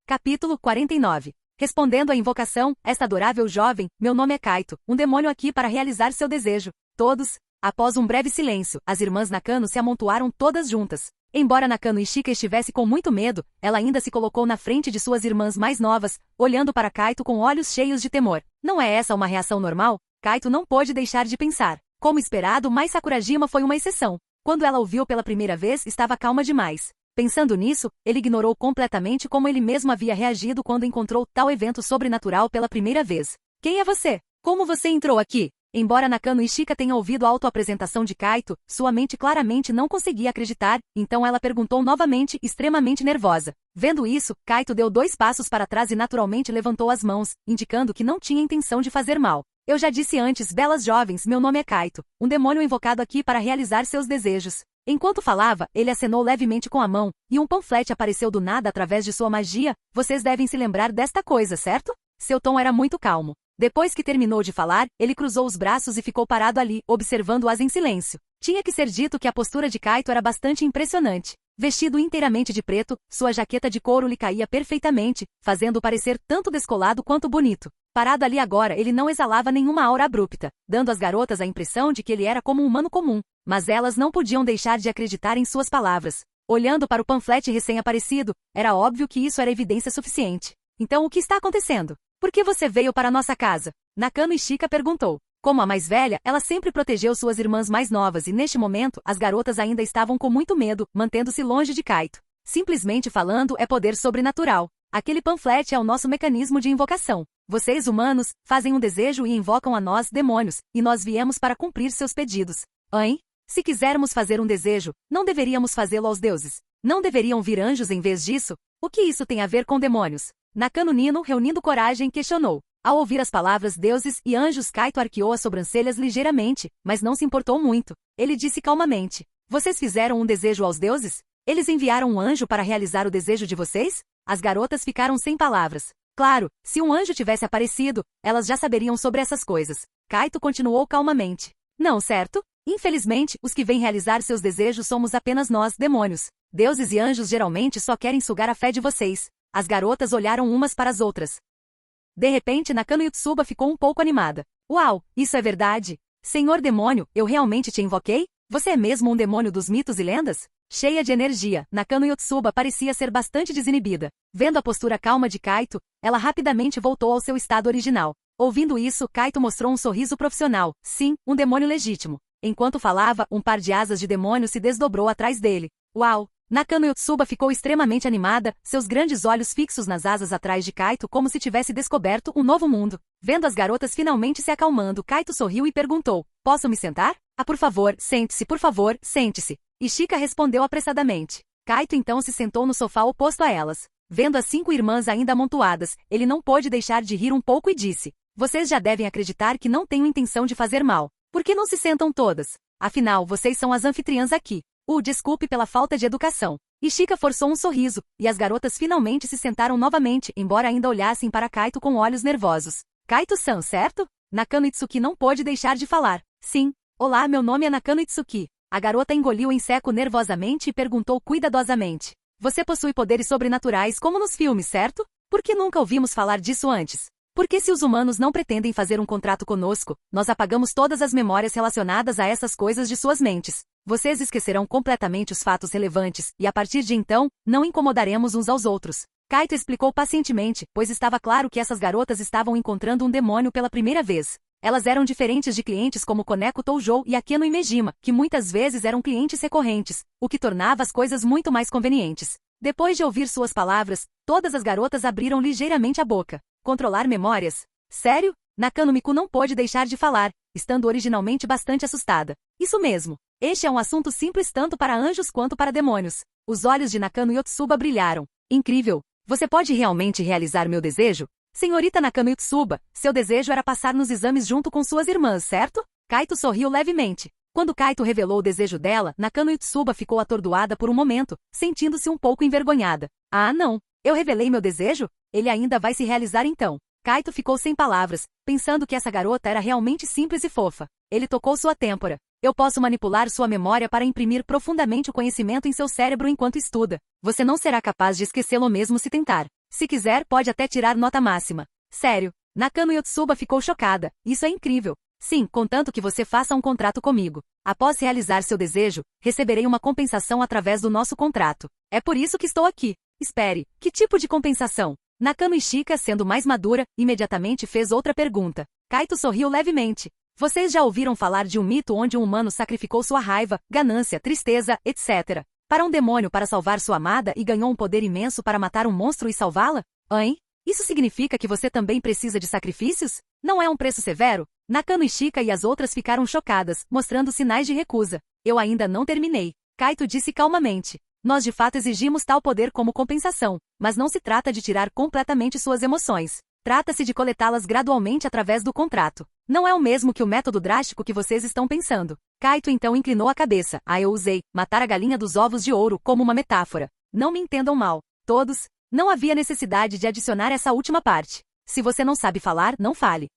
Capítulo 49. Respondendo à invocação, esta adorável jovem, meu nome é Kaito, um demônio aqui para realizar seu desejo. Todos, após um breve silêncio, as irmãs Nakano se amontoaram todas juntas. Embora Nakano Ishika estivesse com muito medo, ela ainda se colocou na frente de suas irmãs mais novas, olhando para Kaito com olhos cheios de temor. Não é essa uma reação normal? Kaito não pôde deixar de pensar. Como esperado, mas Sakurajima foi uma exceção. Quando ela o viu pela primeira vez, estava calma demais. Pensando nisso, ele ignorou completamente como ele mesmo havia reagido quando encontrou tal evento sobrenatural pela primeira vez. Quem é você? Como você entrou aqui? Embora Nakano Ishika tenha ouvido a autoapresentação de Kaito, sua mente claramente não conseguia acreditar, então ela perguntou novamente, extremamente nervosa. Vendo isso, Kaito deu 2 passos para trás e naturalmente levantou as mãos, indicando que não tinha intenção de fazer mal. Eu já disse antes, belas jovens, meu nome é Kaito, um demônio invocado aqui para realizar seus desejos. Enquanto falava, ele acenou levemente com a mão, e um panflete apareceu do nada através de sua magia. Vocês devem se lembrar desta coisa, certo? Seu tom era muito calmo. Depois que terminou de falar, ele cruzou os braços e ficou parado ali, observando-as em silêncio. Tinha que ser dito que a postura de Kaito era bastante impressionante. Vestido inteiramente de preto, sua jaqueta de couro lhe caía perfeitamente, fazendo-o parecer tanto descolado quanto bonito. Parado ali agora, ele não exalava nenhuma aura abrupta, dando às garotas a impressão de que ele era como um humano comum. Mas elas não podiam deixar de acreditar em suas palavras. Olhando para o panflete recém-aparecido, era óbvio que isso era evidência suficiente. Então o que está acontecendo? Por que você veio para nossa casa? Nakano Ishika perguntou. Como a mais velha, ela sempre protegeu suas irmãs mais novas e neste momento, as garotas ainda estavam com muito medo, mantendo-se longe de Kaito. Simplesmente falando, é poder sobrenatural. Aquele panflete é o nosso mecanismo de invocação. Vocês, humanos, fazem um desejo e invocam a nós, demônios, e nós viemos para cumprir seus pedidos. Hein? Se quisermos fazer um desejo, não deveríamos fazê-lo aos deuses. Não deveriam vir anjos em vez disso? O que isso tem a ver com demônios? Nakano Nino, reunindo coragem, questionou. Ao ouvir as palavras deuses e anjos, Kaito arqueou as sobrancelhas ligeiramente, mas não se importou muito. Ele disse calmamente. Vocês fizeram um desejo aos deuses? Eles enviaram um anjo para realizar o desejo de vocês? As garotas ficaram sem palavras. Claro, se um anjo tivesse aparecido, elas já saberiam sobre essas coisas. Kaito continuou calmamente. Não, certo? Infelizmente, os que vêm realizar seus desejos somos apenas nós, demônios. Deuses e anjos geralmente só querem sugar a fé de vocês. As garotas olharam umas para as outras. De repente, Nakano Yotsuba ficou um pouco animada. Uau, isso é verdade? Senhor demônio, eu realmente te invoquei? Você é mesmo um demônio dos mitos e lendas? Cheia de energia, Nakano Yotsuba parecia ser bastante desinibida. Vendo a postura calma de Kaito, ela rapidamente voltou ao seu estado original. Ouvindo isso, Kaito mostrou um sorriso profissional. Sim, um demônio legítimo. Enquanto falava, um par de asas de demônio se desdobrou atrás dele. Uau! Nakano Yotsuba ficou extremamente animada, seus grandes olhos fixos nas asas atrás de Kaito como se tivesse descoberto um novo mundo. Vendo as garotas finalmente se acalmando, Kaito sorriu e perguntou, posso me sentar? Ah, por favor, sente-se. Ishika respondeu apressadamente. Kaito então se sentou no sofá oposto a elas. Vendo as 5 irmãs ainda amontoadas, ele não pôde deixar de rir um pouco e disse, vocês já devem acreditar que não tenho intenção de fazer mal. Por que não se sentam todas? Afinal, vocês são as anfitriãs aqui. Desculpe pela falta de educação. Ishika forçou um sorriso, e as garotas finalmente se sentaram novamente, embora ainda olhassem para Kaito com olhos nervosos. Kaito-san, certo? Nakano Itsuki não pôde deixar de falar. Sim. Olá, meu nome é Nakano Itsuki. A garota engoliu em seco nervosamente e perguntou cuidadosamente. Você possui poderes sobrenaturais como nos filmes, certo? Por que nunca ouvimos falar disso antes? Porque se os humanos não pretendem fazer um contrato conosco, nós apagamos todas as memórias relacionadas a essas coisas de suas mentes. Vocês esquecerão completamente os fatos relevantes, e a partir de então, não incomodaremos uns aos outros. Kaito explicou pacientemente, pois estava claro que essas garotas estavam encontrando um demônio pela primeira vez. Elas eram diferentes de clientes como Koneko Toujou e Akeno Imejima, que muitas vezes eram clientes recorrentes, o que tornava as coisas muito mais convenientes. Depois de ouvir suas palavras, todas as garotas abriram ligeiramente a boca. Controlar memórias? Sério? Nakano Miku não pôde deixar de falar, estando originalmente bastante assustada. Isso mesmo. Este é um assunto simples tanto para anjos quanto para demônios. Os olhos de Nakano Yotsuba brilharam. Incrível! Você pode realmente realizar meu desejo? Senhorita Nakano Yotsuba, seu desejo era passar nos exames junto com suas irmãs, certo? Kaito sorriu levemente. Quando Kaito revelou o desejo dela, Nakano Yotsuba ficou atordoada por um momento, sentindo-se um pouco envergonhada. Ah, não! Eu revelei meu desejo? Ele ainda vai se realizar então. Kaito ficou sem palavras, pensando que essa garota era realmente simples e fofa. Ele tocou sua têmpora. Eu posso manipular sua memória para imprimir profundamente o conhecimento em seu cérebro enquanto estuda. Você não será capaz de esquecê-lo mesmo se tentar. Se quiser, pode até tirar nota máxima. Sério. Nakano Yotsuba ficou chocada. Isso é incrível. Sim, contanto que você faça um contrato comigo. Após realizar seu desejo, receberei uma compensação através do nosso contrato. É por isso que estou aqui. Espere, que tipo de compensação? Nakano Ishika, sendo mais madura, imediatamente fez outra pergunta. Kaito sorriu levemente. Vocês já ouviram falar de um mito onde um humano sacrificou sua raiva, ganância, tristeza, etc. para um demônio para salvar sua amada e ganhou um poder imenso para matar um monstro e salvá-la? Hein? Isso significa que você também precisa de sacrifícios? Não é um preço severo? Nakano Ishika e as outras ficaram chocadas, mostrando sinais de recusa. Eu ainda não terminei. Kaito disse calmamente. Nós de fato exigimos tal poder como compensação, mas não se trata de tirar completamente suas emoções. Trata-se de coletá-las gradualmente através do contrato. Não é o mesmo que o método drástico que vocês estão pensando. Kaito então inclinou a cabeça. Eu usei matar a galinha dos ovos de ouro como uma metáfora. Não me entendam mal. Todos. Não havia necessidade de adicionar essa última parte. Se você não sabe falar, não fale.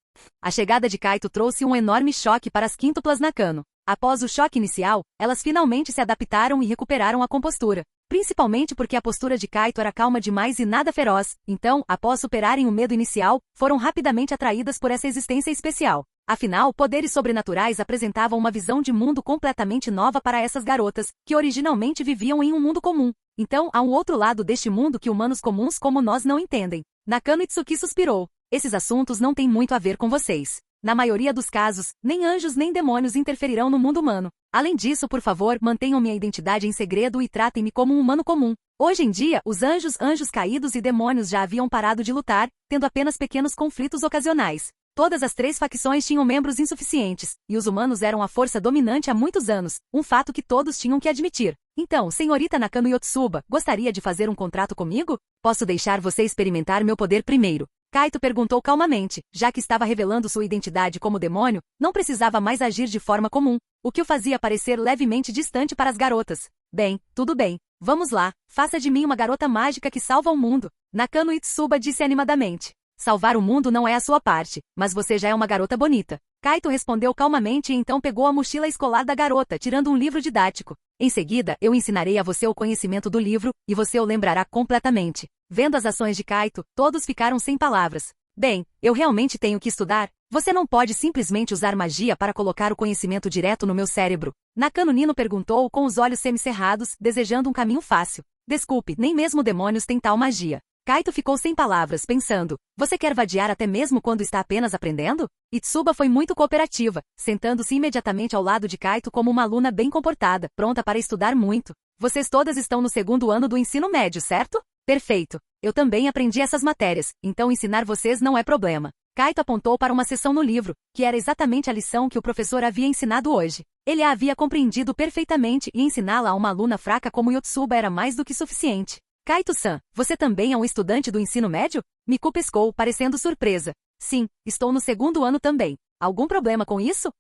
A chegada de Kaito trouxe um enorme choque para as quíntuplas Nakano. Após o choque inicial, elas finalmente se adaptaram e recuperaram a compostura. Principalmente porque a postura de Kaito era calma demais e nada feroz, então, após superarem o medo inicial, foram rapidamente atraídas por essa existência especial. Afinal, poderes sobrenaturais apresentavam uma visão de mundo completamente nova para essas garotas, que originalmente viviam em um mundo comum. Então, há um outro lado deste mundo que humanos comuns como nós não entendem. Nakano Itsuki suspirou. Esses assuntos não têm muito a ver com vocês. Na maioria dos casos, nem anjos nem demônios interferirão no mundo humano. Além disso, por favor, mantenham minha identidade em segredo e tratem-me como um humano comum. Hoje em dia, os anjos caídos e demônios já haviam parado de lutar, tendo apenas pequenos conflitos ocasionais. Todas as três facções tinham membros insuficientes, e os humanos eram a força dominante há muitos anos, um fato que todos tinham que admitir. Então, senhorita Nakano Yotsuba, gostaria de fazer um contrato comigo? Posso deixar você experimentar meu poder primeiro. Kaito perguntou calmamente, já que estava revelando sua identidade como demônio, não precisava mais agir de forma comum, o que o fazia parecer levemente distante para as garotas. Bem, tudo bem. Vamos lá, faça de mim uma garota mágica que salva o mundo. Nakano Yotsuba disse animadamente. Salvar o mundo não é a sua parte, mas você já é uma garota bonita. Kaito respondeu calmamente e então pegou a mochila escolar da garota, tirando um livro didático. Em seguida, eu ensinarei a você o conhecimento do livro, e você o lembrará completamente. Vendo as ações de Kaito, todos ficaram sem palavras. Bem, eu realmente tenho que estudar? Você não pode simplesmente usar magia para colocar o conhecimento direto no meu cérebro. Nakano Nino perguntou com os olhos semicerrados, desejando um caminho fácil. Desculpe, nem mesmo demônios têm tal magia. Kaito ficou sem palavras, pensando, você quer vadiar até mesmo quando está apenas aprendendo? Itsuba foi muito cooperativa, sentando-se imediatamente ao lado de Kaito como uma aluna bem comportada, pronta para estudar muito. Vocês todas estão no segundo ano do ensino médio, certo? Perfeito. Eu também aprendi essas matérias, então ensinar vocês não é problema. Kaito apontou para uma seção no livro, que era exatamente a lição que o professor havia ensinado hoje. Ele a havia compreendido perfeitamente e ensiná-la a uma aluna fraca como Yotsuba era mais do que suficiente. Kaito-san, você também é um estudante do ensino médio? Miku pescou, parecendo surpresa. Sim, estou no segundo ano também. Algum problema com isso?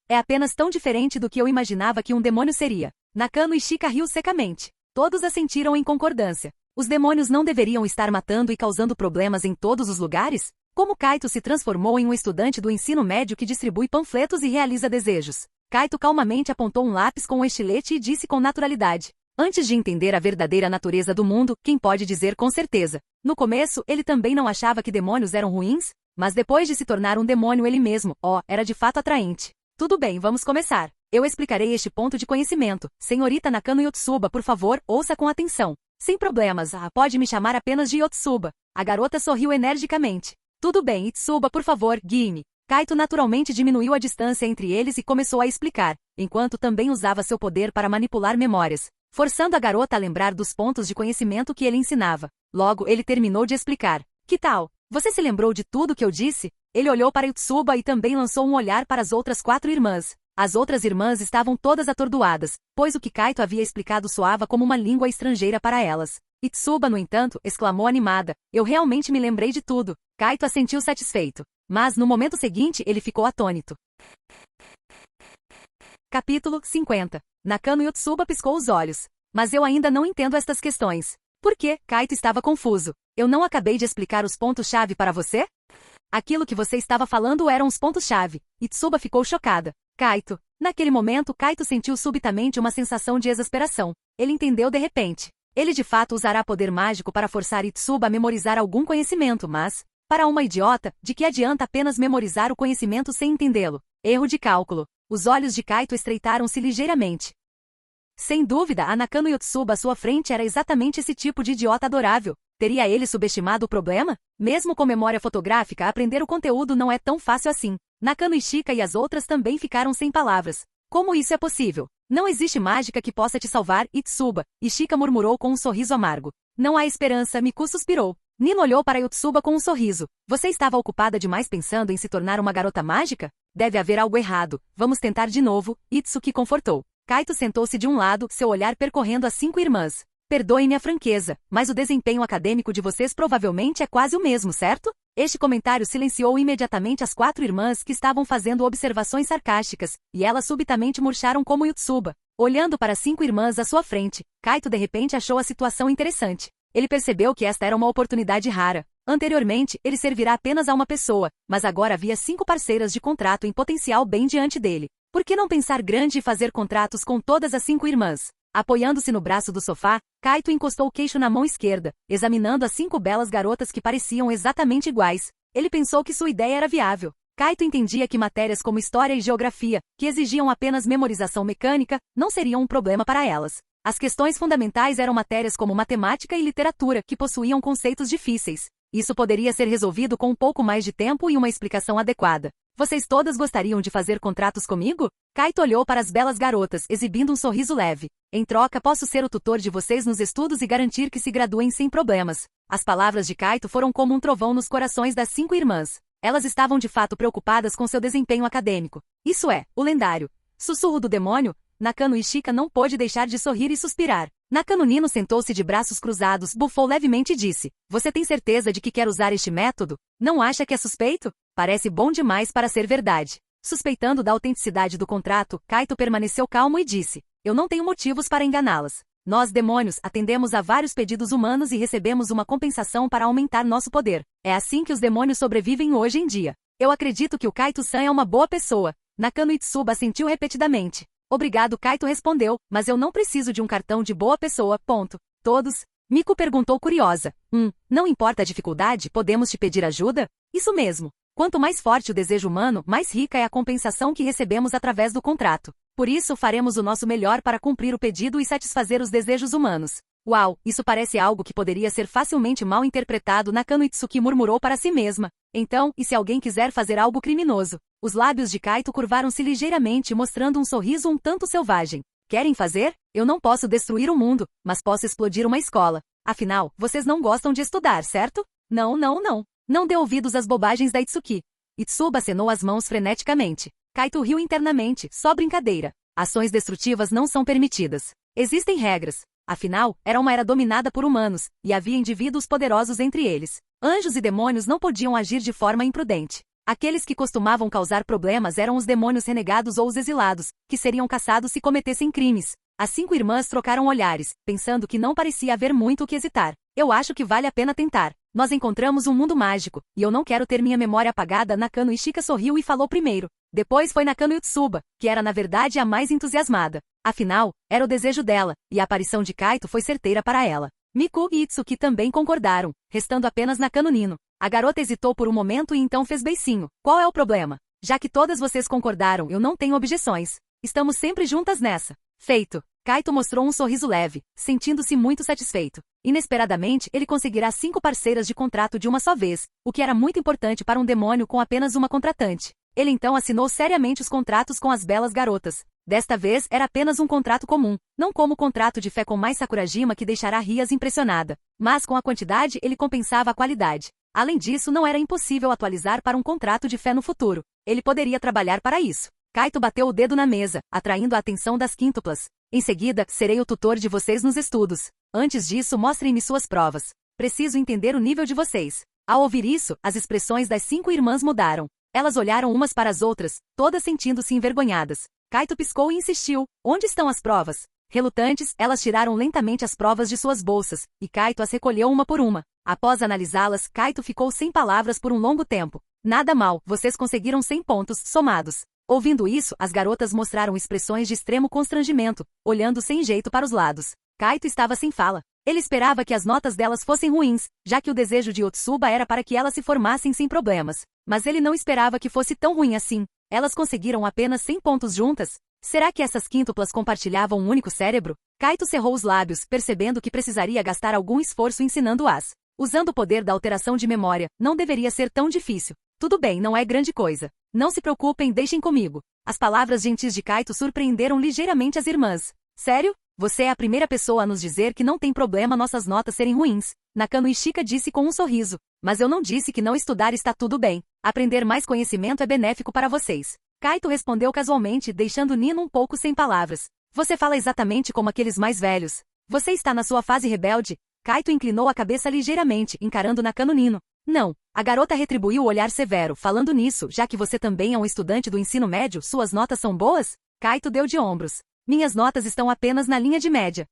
É apenas tão diferente do que eu imaginava que um demônio seria. Nakano Ishika riu secamente. Todos assentiram em concordância. Os demônios não deveriam estar matando e causando problemas em todos os lugares? Como Kaito se transformou em um estudante do ensino médio que distribui panfletos e realiza desejos? Kaito calmamente apontou um lápis com um estilete e disse com naturalidade. Antes de entender a verdadeira natureza do mundo, quem pode dizer com certeza? No começo, ele também não achava que demônios eram ruins, mas depois de se tornar um demônio ele mesmo, era de fato atraente. Tudo bem, vamos começar. Eu explicarei este ponto de conhecimento. Senhorita Nakano Yotsuba, por favor, ouça com atenção. Sem problemas, pode me chamar apenas de Yotsuba. A garota sorriu energicamente. Tudo bem, Itsuba, por favor, guie-me. Kaito naturalmente diminuiu a distância entre eles e começou a explicar, enquanto também usava seu poder para manipular memórias, forçando a garota a lembrar dos pontos de conhecimento que ele ensinava. Logo, ele terminou de explicar. Que tal? Você se lembrou de tudo que eu disse? Ele olhou para Yotsuba e também lançou um olhar para as outras 4 irmãs. As outras irmãs estavam todas atordoadas, pois o que Kaito havia explicado soava como uma língua estrangeira para elas. Itsuba, no entanto, exclamou animada. Eu realmente me lembrei de tudo. Kaito assentiu satisfeito. Mas, no momento seguinte, ele ficou atônito. Capítulo 50. Nakano Yotsuba piscou os olhos. Mas eu ainda não entendo estas questões. Por quê? Kaito estava confuso. Eu não acabei de explicar os pontos-chave para você? Aquilo que você estava falando eram os pontos-chave. Itsuba ficou chocada. Kaito. Naquele momento, Kaito sentiu subitamente uma sensação de exasperação. Ele entendeu de repente. Ele de fato usará poder mágico para forçar Itsuba a memorizar algum conhecimento, mas, para uma idiota, de que adianta apenas memorizar o conhecimento sem entendê-lo? Erro de cálculo. Os olhos de Kaito estreitaram-se ligeiramente. Sem dúvida, a Nakano Yotsuba à sua frente era exatamente esse tipo de idiota adorável. Teria ele subestimado o problema? Mesmo com memória fotográfica, aprender o conteúdo não é tão fácil assim. Nakano Ishika e as outras também ficaram sem palavras. Como isso é possível? Não existe mágica que possa te salvar, Itsuba, Ishika murmurou com um sorriso amargo. Não há esperança, Miku suspirou. Nino olhou para Yotsuba com um sorriso. Você estava ocupada demais pensando em se tornar uma garota mágica? Deve haver algo errado. Vamos tentar de novo, Itsuki confortou. Kaito sentou-se de um lado, seu olhar percorrendo as 5 irmãs. Perdoem-me a franqueza, mas o desempenho acadêmico de vocês provavelmente é quase o mesmo, certo? Este comentário silenciou imediatamente as 4 irmãs que estavam fazendo observações sarcásticas, e elas subitamente murcharam como Yotsuba. Olhando para as 5 irmãs à sua frente, Kaito de repente achou a situação interessante. Ele percebeu que esta era uma oportunidade rara. Anteriormente, ele servirá apenas a uma pessoa, mas agora havia 5 parceiras de contrato em potencial bem diante dele. Por que não pensar grande e fazer contratos com todas as 5 irmãs? Apoiando-se no braço do sofá, Kaito encostou o queixo na mão esquerda, examinando as 5 belas garotas que pareciam exatamente iguais. Ele pensou que sua ideia era viável. Kaito entendia que matérias como história e geografia, que exigiam apenas memorização mecânica, não seriam um problema para elas. As questões fundamentais eram matérias como matemática e literatura, que possuíam conceitos difíceis. Isso poderia ser resolvido com um pouco mais de tempo e uma explicação adequada. Vocês todas gostariam de fazer contratos comigo? Kaito olhou para as belas garotas, exibindo um sorriso leve. Em troca, posso ser o tutor de vocês nos estudos e garantir que se graduem sem problemas. As palavras de Kaito foram como um trovão nos corações das 5 irmãs. Elas estavam de fato preocupadas com seu desempenho acadêmico. Isso é, o lendário sussurro do demônio. Nakano Ishika não pôde deixar de sorrir e suspirar. Nakano Nino sentou-se de braços cruzados, bufou levemente e disse: Você tem certeza de que quer usar este método? Não acha que é suspeito? Parece bom demais para ser verdade. Suspeitando da autenticidade do contrato, Kaito permaneceu calmo e disse: Eu não tenho motivos para enganá-las. Nós, demônios, atendemos a vários pedidos humanos e recebemos uma compensação para aumentar nosso poder. É assim que os demônios sobrevivem hoje em dia. Eu acredito que o Kaito-san é uma boa pessoa. Nakano Itsuba assentiu repetidamente. Obrigado, Kaito respondeu, mas eu não preciso de um cartão de boa pessoa, ponto. Todos? Miku perguntou curiosa. Não importa a dificuldade, podemos te pedir ajuda? Isso mesmo. Quanto mais forte o desejo humano, mais rica é a compensação que recebemos através do contrato. Por isso, faremos o nosso melhor para cumprir o pedido e satisfazer os desejos humanos. Uau, isso parece algo que poderia ser facilmente mal interpretado, Nakano Itsuki murmurou para si mesma. Então, e se alguém quiser fazer algo criminoso? Os lábios de Kaito curvaram-se ligeiramente, mostrando um sorriso um tanto selvagem. Querem fazer? Eu não posso destruir o mundo, mas posso explodir uma escola. Afinal, vocês não gostam de estudar, certo? Não. Não dê ouvidos às bobagens da Itsuki. Itsuba acenou as mãos freneticamente. Kaito riu internamente, só brincadeira. Ações destrutivas não são permitidas. Existem regras. Afinal, era uma era dominada por humanos, e havia indivíduos poderosos entre eles. Anjos e demônios não podiam agir de forma imprudente. Aqueles que costumavam causar problemas eram os demônios renegados ou os exilados, que seriam caçados se cometessem crimes. As 5 irmãs trocaram olhares, pensando que não parecia haver muito o que hesitar. Eu acho que vale a pena tentar. Nós encontramos um mundo mágico, e eu não quero ter minha memória apagada. Nakano Ishika sorriu e falou primeiro. Depois foi Nakano Yotsuba, que era na verdade a mais entusiasmada. Afinal, era o desejo dela, e a aparição de Kaito foi certeira para ela. Miku e Itsuki também concordaram, restando apenas Nakano Nino. A garota hesitou por um momento e então fez beicinho. Qual é o problema? Já que todas vocês concordaram, eu não tenho objeções. Estamos sempre juntas nessa. Feito. Kaito mostrou um sorriso leve, sentindo-se muito satisfeito. Inesperadamente, ele conseguirá 5 parceiras de contrato de uma só vez, o que era muito importante para um demônio com apenas uma contratante. Ele então assinou seriamente os contratos com as belas garotas. Desta vez, era apenas um contrato comum, não como o contrato de fé com Mai Sakurajima que deixará Rias impressionada. Mas com a quantidade, ele compensava a qualidade. Além disso, não era impossível atualizar para um contrato de fé no futuro. Ele poderia trabalhar para isso. Kaito bateu o dedo na mesa, atraindo a atenção das quíntuplas. Em seguida, serei o tutor de vocês nos estudos. Antes disso, mostrem-me suas provas. Preciso entender o nível de vocês. Ao ouvir isso, as expressões das 5 irmãs mudaram. Elas olharam umas para as outras, todas sentindo-se envergonhadas. Kaito piscou e insistiu. Onde estão as provas? Relutantes, elas tiraram lentamente as provas de suas bolsas, e Kaito as recolheu uma por uma. Após analisá-las, Kaito ficou sem palavras por um longo tempo. Nada mal, vocês conseguiram 100 pontos, somados. Ouvindo isso, as garotas mostraram expressões de extremo constrangimento, olhando sem jeito para os lados. Kaito estava sem fala. Ele esperava que as notas delas fossem ruins, já que o desejo de Otsuba era para que elas se formassem sem problemas. Mas ele não esperava que fosse tão ruim assim. Elas conseguiram apenas 100 pontos juntas? Será que essas quíntuplas compartilhavam um único cérebro? Kaito cerrou os lábios, percebendo que precisaria gastar algum esforço ensinando-as. Usando o poder da alteração de memória, não deveria ser tão difícil. Tudo bem, não é grande coisa. Não se preocupem, deixem comigo. As palavras gentis de Kaito surpreenderam ligeiramente as irmãs. Sério? Você é a primeira pessoa a nos dizer que não tem problema nossas notas serem ruins. Nakano Ishika disse com um sorriso. Mas eu não disse que não estudar está tudo bem. Aprender mais conhecimento é benéfico para vocês. Kaito respondeu casualmente, deixando Nino um pouco sem palavras. Você fala exatamente como aqueles mais velhos. Você está na sua fase rebelde? Kaito inclinou a cabeça ligeiramente, encarando Nakano Nino. Não. A garota retribuiu o olhar severo, falando nisso, já que você também é um estudante do ensino médio, suas notas são boas? Kaito deu de ombros. Minhas notas estão apenas na linha de média.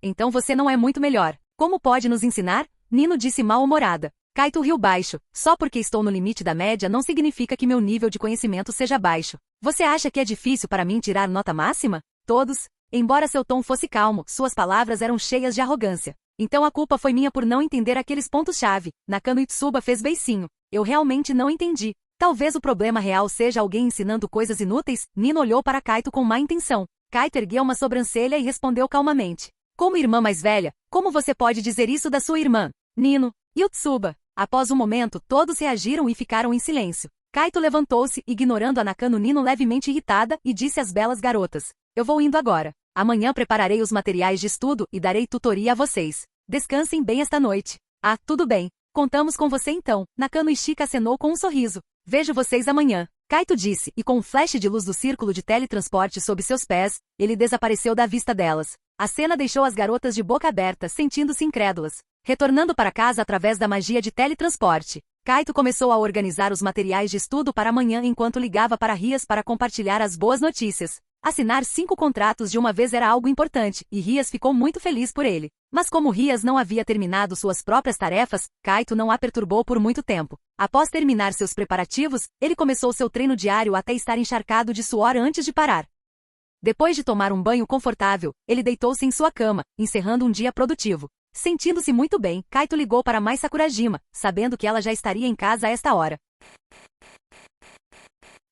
Então você não é muito melhor. Como pode nos ensinar? Nino disse mal-humorada. Kaito riu baixo. Só porque estou no limite da média não significa que meu nível de conhecimento seja baixo. Você acha que é difícil para mim tirar nota máxima? Todos. Embora seu tom fosse calmo, suas palavras eram cheias de arrogância. Então a culpa foi minha por não entender aqueles pontos-chave. Nakano Itsuba fez beicinho. Eu realmente não entendi. Talvez o problema real seja alguém ensinando coisas inúteis? Nino olhou para Kaito com má intenção. Kaito ergueu uma sobrancelha e respondeu calmamente. Como irmã mais velha, como você pode dizer isso da sua irmã? Nino. Yutsuba. Após um momento, todos reagiram e ficaram em silêncio. Kaito levantou-se, ignorando a Nakano Nino levemente irritada, e disse às belas garotas. Eu vou indo agora. Amanhã prepararei os materiais de estudo e darei tutoria a vocês. Descansem bem esta noite. Ah, tudo bem. Contamos com você então. Nakano Ishika acenou com um sorriso. Vejo vocês amanhã. Kaito disse, e com um flash de luz do círculo de teletransporte sob seus pés, ele desapareceu da vista delas. A cena deixou as garotas de boca aberta, sentindo-se incrédulas. Retornando para casa através da magia de teletransporte, Kaito começou a organizar os materiais de estudo para amanhã enquanto ligava para Rias para compartilhar as boas notícias. Assinar 5 contratos de uma vez era algo importante, e Rias ficou muito feliz por ele. Mas como Rias não havia terminado suas próprias tarefas, Kaito não a perturbou por muito tempo. Após terminar seus preparativos, ele começou seu treino diário até estar encharcado de suor antes de parar. Depois de tomar um banho confortável, ele deitou-se em sua cama, encerrando um dia produtivo. Sentindo-se muito bem, Kaito ligou para Mai Sakurajima, sabendo que ela já estaria em casa a esta hora.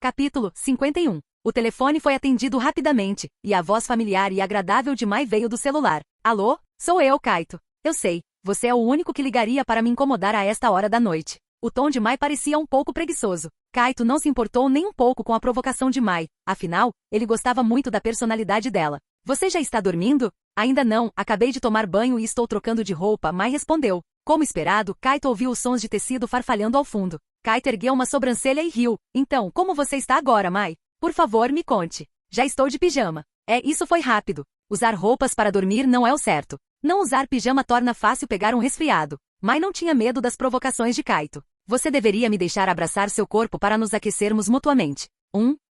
Capítulo 51. O telefone foi atendido rapidamente, e a voz familiar e agradável de Mai veio do celular. Alô? Sou eu, Kaito. Eu sei, você é o único que ligaria para me incomodar a esta hora da noite. O tom de Mai parecia um pouco preguiçoso. Kaito não se importou nem um pouco com a provocação de Mai, afinal, ele gostava muito da personalidade dela. Você já está dormindo? Ainda não, acabei de tomar banho e estou trocando de roupa, Mai respondeu. Como esperado, Kaito ouviu os sons de tecido farfalhando ao fundo. Kaito ergueu uma sobrancelha e riu. Então, como você está agora, Mai? Por favor, me conte. Já estou de pijama. Isso foi rápido. Usar roupas para dormir não é o certo. Não usar pijama torna fácil pegar um resfriado. Mai não tinha medo das provocações de Kaito. Você deveria me deixar abraçar seu corpo para nos aquecermos mutuamente.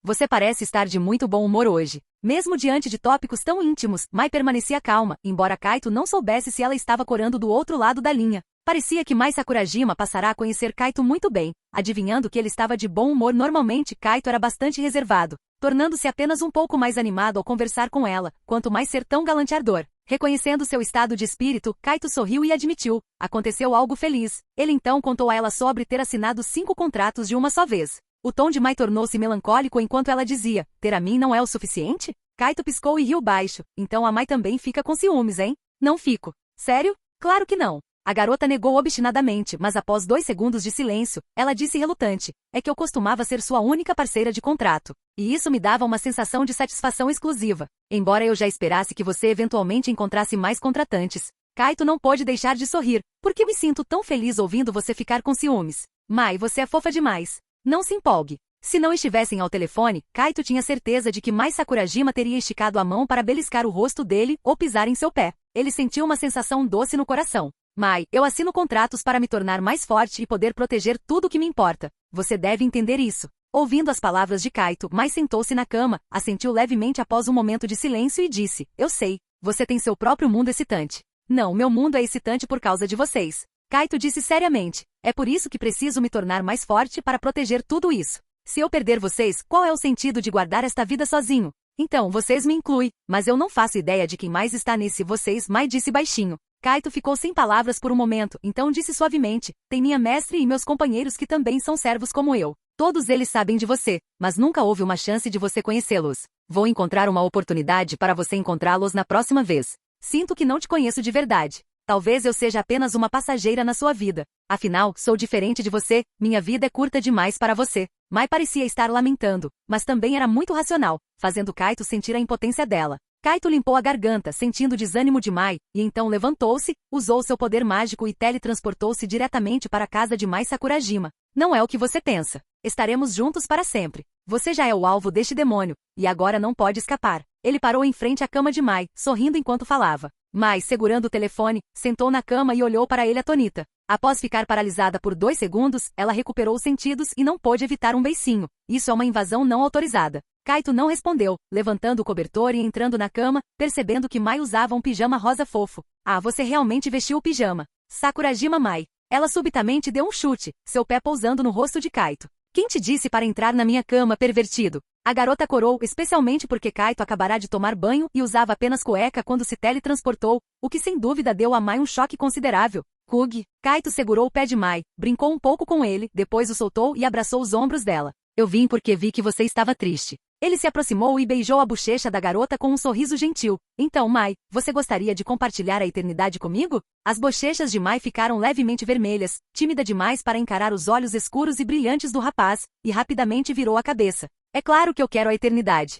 Você parece estar de muito bom humor hoje. Mesmo diante de tópicos tão íntimos, Mai permanecia calma, embora Kaito não soubesse se ela estava corando do outro lado da linha. Parecia que Mai Sakurajima passará a conhecer Kaito muito bem. Adivinhando que ele estava de bom humor normalmente, Kaito era bastante reservado, tornando-se apenas um pouco mais animado ao conversar com ela, quanto mais ser tão galanteador. Reconhecendo seu estado de espírito, Kaito sorriu e admitiu. Aconteceu algo feliz. Ele então contou a ela sobre ter assinado 5 contratos de uma só vez. O tom de Mai tornou-se melancólico enquanto ela dizia, ter a mim não é o suficiente? Kaito piscou e riu baixo. Então a Mai também fica com ciúmes, hein? Não fico. Sério? Claro que não. A garota negou obstinadamente, mas após 2 segundos de silêncio, ela disse relutante. É que eu costumava ser sua única parceira de contrato. E isso me dava uma sensação de satisfação exclusiva. Embora eu já esperasse que você eventualmente encontrasse mais contratantes. Kaito não pôde deixar de sorrir. Por que me sinto tão feliz ouvindo você ficar com ciúmes? Mai, você é fofa demais. Não se empolgue. Se não estivessem ao telefone, Kaito tinha certeza de que Mai Sakurajima teria esticado a mão para beliscar o rosto dele ou pisar em seu pé. Ele sentiu uma sensação doce no coração. Mai, eu assino contratos para me tornar mais forte e poder proteger tudo o que me importa. Você deve entender isso. Ouvindo as palavras de Kaito, Mai sentou-se na cama, assentiu levemente após um momento de silêncio e disse, eu sei, você tem seu próprio mundo excitante. Não, meu mundo é excitante por causa de vocês. Kaito disse seriamente. É por isso que preciso me tornar mais forte para proteger tudo isso. Se eu perder vocês, qual é o sentido de guardar esta vida sozinho? Então, vocês me incluem, mas eu não faço ideia de quem mais está nesse vocês, Mai disse baixinho. Kaito ficou sem palavras por um momento, então disse suavemente, tem minha mestre e meus companheiros que também são servos como eu. Todos eles sabem de você, mas nunca houve uma chance de você conhecê-los. Vou encontrar uma oportunidade para você encontrá-los na próxima vez. Sinto que não te conheço de verdade. Talvez eu seja apenas uma passageira na sua vida. Afinal, sou diferente de você, minha vida é curta demais para você. Mai parecia estar lamentando, mas também era muito racional, fazendo Kaito sentir a impotência dela. Kaito limpou a garganta, sentindo o desânimo de Mai, e então levantou-se, usou seu poder mágico e teletransportou-se diretamente para a casa de Mai Sakurajima. Não é o que você pensa. Estaremos juntos para sempre. Você já é o alvo deste demônio, e agora não pode escapar. Ele parou em frente à cama de Mai, sorrindo enquanto falava. Mai, segurando o telefone, sentou na cama e olhou para ele atônita. Após ficar paralisada por 2 segundos, ela recuperou os sentidos e não pôde evitar um beicinho. Isso é uma invasão não autorizada. Kaito não respondeu, levantando o cobertor e entrando na cama, percebendo que Mai usava um pijama rosa fofo. Ah, você realmente vestiu o pijama. Sakurajima Mai. Ela subitamente deu um chute, seu pé pousando no rosto de Kaito. Quem te disse para entrar na minha cama, pervertido? A garota corou, especialmente porque Kaito acabará de tomar banho e usava apenas cueca quando se teletransportou, o que sem dúvida deu a Mai um choque considerável. Kug. Kaito segurou o pé de Mai, brincou um pouco com ele, depois o soltou e abraçou os ombros dela. Eu vim porque vi que você estava triste. Ele se aproximou e beijou a bochecha da garota com um sorriso gentil. Então, Mai, você gostaria de compartilhar a eternidade comigo? As bochechas de Mai ficaram levemente vermelhas, tímida demais para encarar os olhos escuros e brilhantes do rapaz, e rapidamente virou a cabeça. É claro que eu quero a eternidade.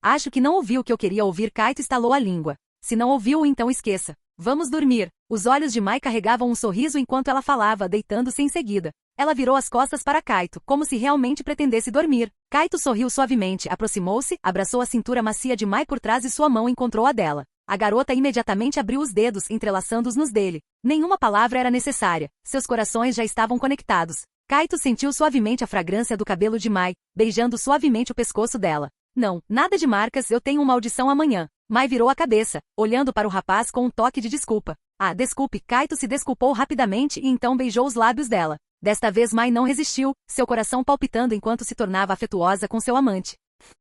Acho que não ouviu o que eu queria ouvir. Kaito estalou a língua. Se não ouviu, então esqueça. Vamos dormir. Os olhos de Mai carregavam um sorriso enquanto ela falava, deitando-se em seguida. Ela virou as costas para Kaito, como se realmente pretendesse dormir. Kaito sorriu suavemente, aproximou-se, abraçou a cintura macia de Mai por trás e sua mão encontrou a dela. A garota imediatamente abriu os dedos, entrelaçando-os nos dele. Nenhuma palavra era necessária. Seus corações já estavam conectados. Kaito sentiu suavemente a fragrância do cabelo de Mai, beijando suavemente o pescoço dela. Não, nada de marcas, eu tenho uma audição amanhã. Mai virou a cabeça, olhando para o rapaz com um toque de desculpa. Ah, desculpe, Kaito se desculpou rapidamente e então beijou os lábios dela. Desta vez Mai não resistiu, seu coração palpitando enquanto se tornava afetuosa com seu amante.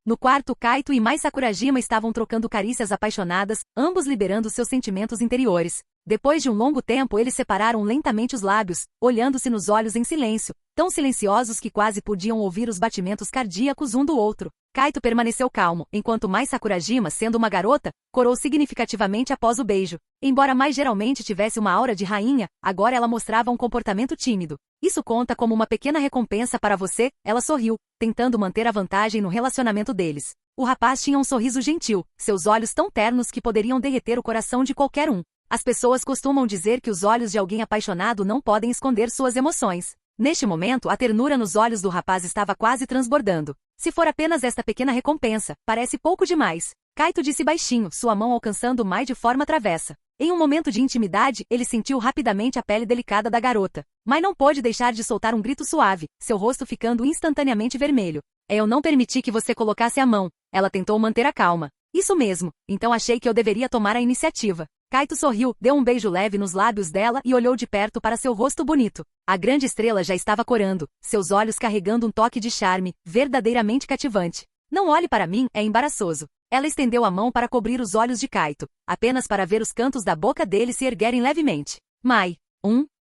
No quarto, Kaito e Mai Sakurajima estavam trocando carícias apaixonadas, ambos liberando seus sentimentos interiores. Depois de um longo tempo eles separaram lentamente os lábios, olhando-se nos olhos em silêncio, tão silenciosos que quase podiam ouvir os batimentos cardíacos um do outro. Kaito permaneceu calmo, enquanto Mai Sakurajima, sendo uma garota, corou significativamente após o beijo. Embora Mai geralmente tivesse uma aura de rainha, agora ela mostrava um comportamento tímido. Isso conta como uma pequena recompensa para você, ela sorriu, tentando manter a vantagem no relacionamento deles. O rapaz tinha um sorriso gentil, seus olhos tão ternos que poderiam derreter o coração de qualquer um. As pessoas costumam dizer que os olhos de alguém apaixonado não podem esconder suas emoções. Neste momento, a ternura nos olhos do rapaz estava quase transbordando. Se for apenas esta pequena recompensa, parece pouco demais. Kaito disse baixinho, sua mão alcançando Mai de forma travessa. Em um momento de intimidade, ele sentiu rapidamente a pele delicada da garota. Mai não pôde deixar de soltar um grito suave, seu rosto ficando instantaneamente vermelho. Eu não permiti que você colocasse a mão. Ela tentou manter a calma. Isso mesmo, então achei que eu deveria tomar a iniciativa. Kaito sorriu, deu um beijo leve nos lábios dela e olhou de perto para seu rosto bonito. A grande estrela já estava corando, seus olhos carregando um toque de charme, verdadeiramente cativante. Não olhe para mim, é embaraçoso. Ela estendeu a mão para cobrir os olhos de Kaito, apenas para ver os cantos da boca dele se erguerem levemente. Mai.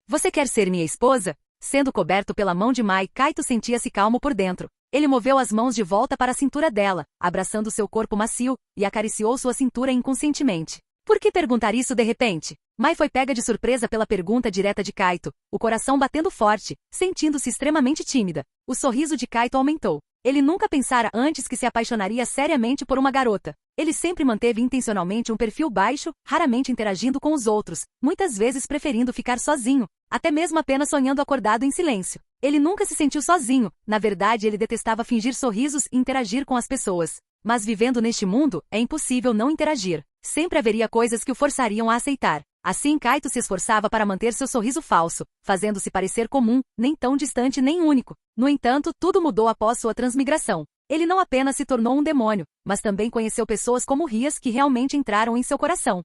Você quer ser minha esposa? Sendo coberto pela mão de Mai, Kaito sentia-se calmo por dentro. Ele moveu as mãos de volta para a cintura dela, abraçando seu corpo macio, e acariciou sua cintura inconscientemente. Por que perguntar isso de repente? Mai foi pega de surpresa pela pergunta direta de Kaito, o coração batendo forte, sentindo-se extremamente tímida. O sorriso de Kaito aumentou. Ele nunca pensara antes que se apaixonaria seriamente por uma garota. Ele sempre manteve intencionalmente um perfil baixo, raramente interagindo com os outros, muitas vezes preferindo ficar sozinho, até mesmo apenas sonhando acordado em silêncio. Ele nunca se sentiu sozinho, na verdade ele detestava fingir sorrisos e interagir com as pessoas. Mas vivendo neste mundo, é impossível não interagir. Sempre haveria coisas que o forçariam a aceitar. Assim Kaito se esforçava para manter seu sorriso falso, fazendo-se parecer comum, nem tão distante nem único. No entanto, tudo mudou após sua transmigração. Ele não apenas se tornou um demônio, mas também conheceu pessoas como Rias que realmente entraram em seu coração.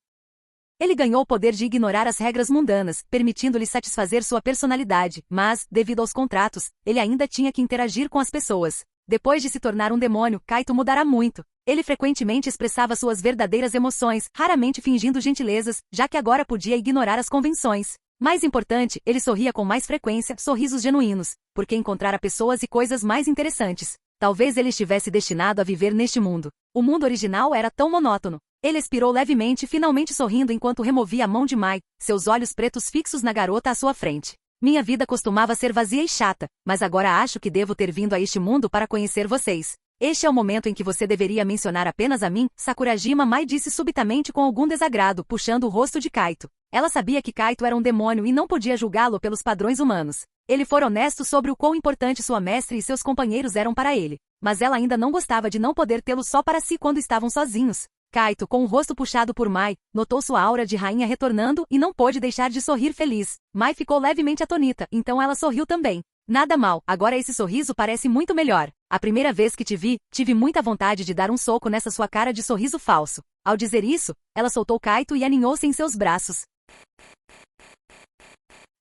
Ele ganhou o poder de ignorar as regras mundanas, permitindo-lhe satisfazer sua personalidade, mas, devido aos contratos, ele ainda tinha que interagir com as pessoas. Depois de se tornar um demônio, Kaito mudará muito. Ele frequentemente expressava suas verdadeiras emoções, raramente fingindo gentilezas, já que agora podia ignorar as convenções. Mais importante, ele sorria com mais frequência, sorrisos genuínos, porque encontrara pessoas e coisas mais interessantes. Talvez ele estivesse destinado a viver neste mundo. O mundo original era tão monótono. Ele expirou levemente, finalmente sorrindo enquanto removia a mão de Mai, seus olhos pretos fixos na garota à sua frente. Minha vida costumava ser vazia e chata, mas agora acho que devo ter vindo a este mundo para conhecer vocês. Este é o momento em que você deveria mencionar apenas a mim, Sakurajima Mai disse subitamente com algum desagrado, puxando o rosto de Kaito. Ela sabia que Kaito era um demônio e não podia julgá-lo pelos padrões humanos. Ele foi honesto sobre o quão importante sua mestre e seus companheiros eram para ele, mas ela ainda não gostava de não poder tê-lo só para si quando estavam sozinhos. Kaito, com o rosto puxado por Mai, notou sua aura de rainha retornando e não pôde deixar de sorrir feliz. Mai ficou levemente atonita, então ela sorriu também. Nada mal, agora esse sorriso parece muito melhor. A primeira vez que te vi, tive muita vontade de dar um soco nessa sua cara de sorriso falso. Ao dizer isso, ela soltou Kaito e aninhou-se em seus braços.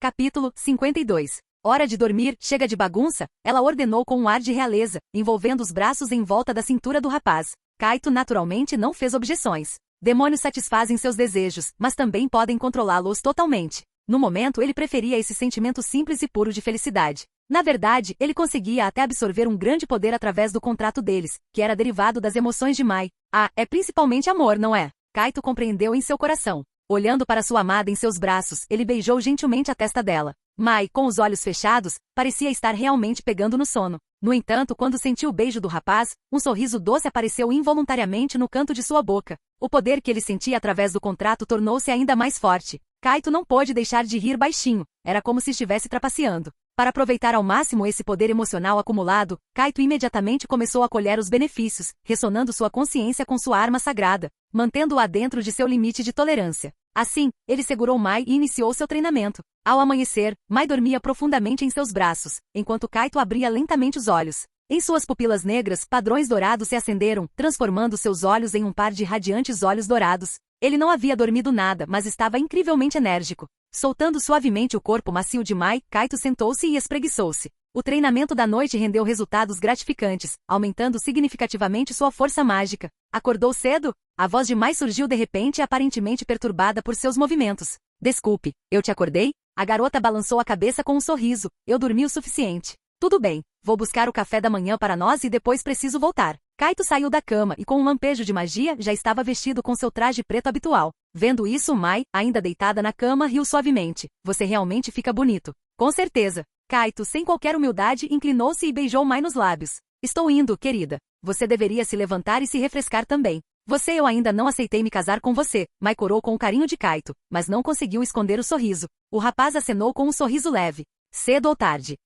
Capítulo 52. Hora de dormir, chega de bagunça, ela ordenou com um ar de realeza, envolvendo os braços em volta da cintura do rapaz. Kaito naturalmente não fez objeções. Demônios satisfazem seus desejos, mas também podem controlá-los totalmente. No momento ele preferia esse sentimento simples e puro de felicidade. Na verdade, ele conseguia até absorver um grande poder através do contrato deles, que era derivado das emoções de Mai. Ah, é principalmente amor, não é? Kaito compreendeu em seu coração. Olhando para sua amada em seus braços, ele beijou gentilmente a testa dela. Mai, com os olhos fechados, parecia estar realmente pegando no sono. No entanto, quando sentiu o beijo do rapaz, um sorriso doce apareceu involuntariamente no canto de sua boca. O poder que ele sentia através do contrato tornou-se ainda mais forte. Kaito não pôde deixar de rir baixinho, era como se estivesse trapaceando. Para aproveitar ao máximo esse poder emocional acumulado, Kaito imediatamente começou a colher os benefícios, ressonando sua consciência com sua arma sagrada, mantendo-a dentro de seu limite de tolerância. Assim, ele segurou Mai e iniciou seu treinamento. Ao amanhecer, Mai dormia profundamente em seus braços, enquanto Kaito abria lentamente os olhos. Em suas pupilas negras, padrões dourados se acenderam, transformando seus olhos em um par de radiantes olhos dourados. Ele não havia dormido nada, mas estava incrivelmente enérgico. Soltando suavemente o corpo macio de Mai, Kaito sentou-se e espreguiçou-se. O treinamento da noite rendeu resultados gratificantes, aumentando significativamente sua força mágica. Acordou cedo? A voz de Mai surgiu de repente, aparentemente perturbada por seus movimentos. Desculpe, eu te acordei? A garota balançou a cabeça com um sorriso. Eu dormi o suficiente. Tudo bem, vou buscar o café da manhã para nós e depois preciso voltar. Kaito saiu da cama e com um lampejo de magia já estava vestido com seu traje preto habitual. Vendo isso, Mai, ainda deitada na cama, riu suavemente. Você realmente fica bonito. Com certeza. Kaito, sem qualquer humildade, inclinou-se e beijou Mai nos lábios. Estou indo, querida. Você deveria se levantar e se refrescar também. Eu ainda não aceitei me casar com você, Mai corou com o carinho de Kaito, mas não conseguiu esconder o sorriso. O rapaz acenou com um sorriso leve. Cedo ou tarde.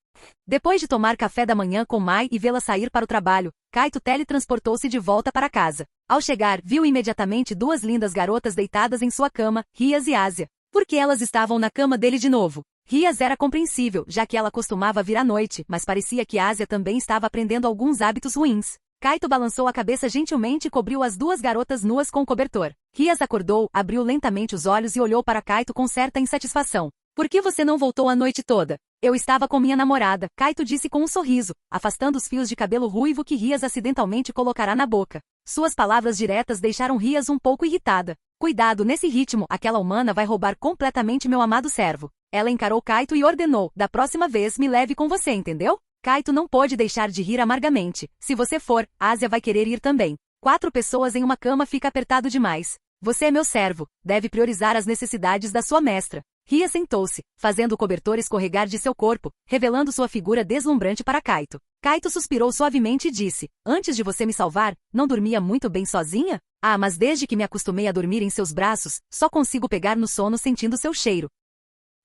Depois de tomar café da manhã com Mai e vê-la sair para o trabalho, Kaito teletransportou-se de volta para casa. Ao chegar, viu imediatamente duas lindas garotas deitadas em sua cama, Rias e Ásia. Por que elas estavam na cama dele de novo? Rias era compreensível, já que ela costumava vir à noite, mas parecia que Ásia também estava aprendendo alguns hábitos ruins. Kaito balançou a cabeça gentilmente e cobriu as duas garotas nuas com o cobertor. Rias acordou, abriu lentamente os olhos e olhou para Kaito com certa insatisfação. Por que você não voltou a noite toda? Eu estava com minha namorada, Kaito disse com um sorriso, afastando os fios de cabelo ruivo que Rias acidentalmente colocará na boca. Suas palavras diretas deixaram Rias um pouco irritada. Cuidado, nesse ritmo, aquela humana vai roubar completamente meu amado servo. Ela encarou Kaito e ordenou, da próxima vez me leve com você, entendeu? Kaito não pôde deixar de rir amargamente. Se você for, Ásia vai querer ir também. 4 pessoas em uma cama fica apertado demais. Você é meu servo, deve priorizar as necessidades da sua mestra. Ria sentou-se, fazendo o cobertor escorregar de seu corpo, revelando sua figura deslumbrante para Kaito. Kaito suspirou suavemente e disse, antes de você me salvar, não dormia muito bem sozinha? Ah, mas desde que me acostumei a dormir em seus braços, só consigo pegar no sono sentindo seu cheiro.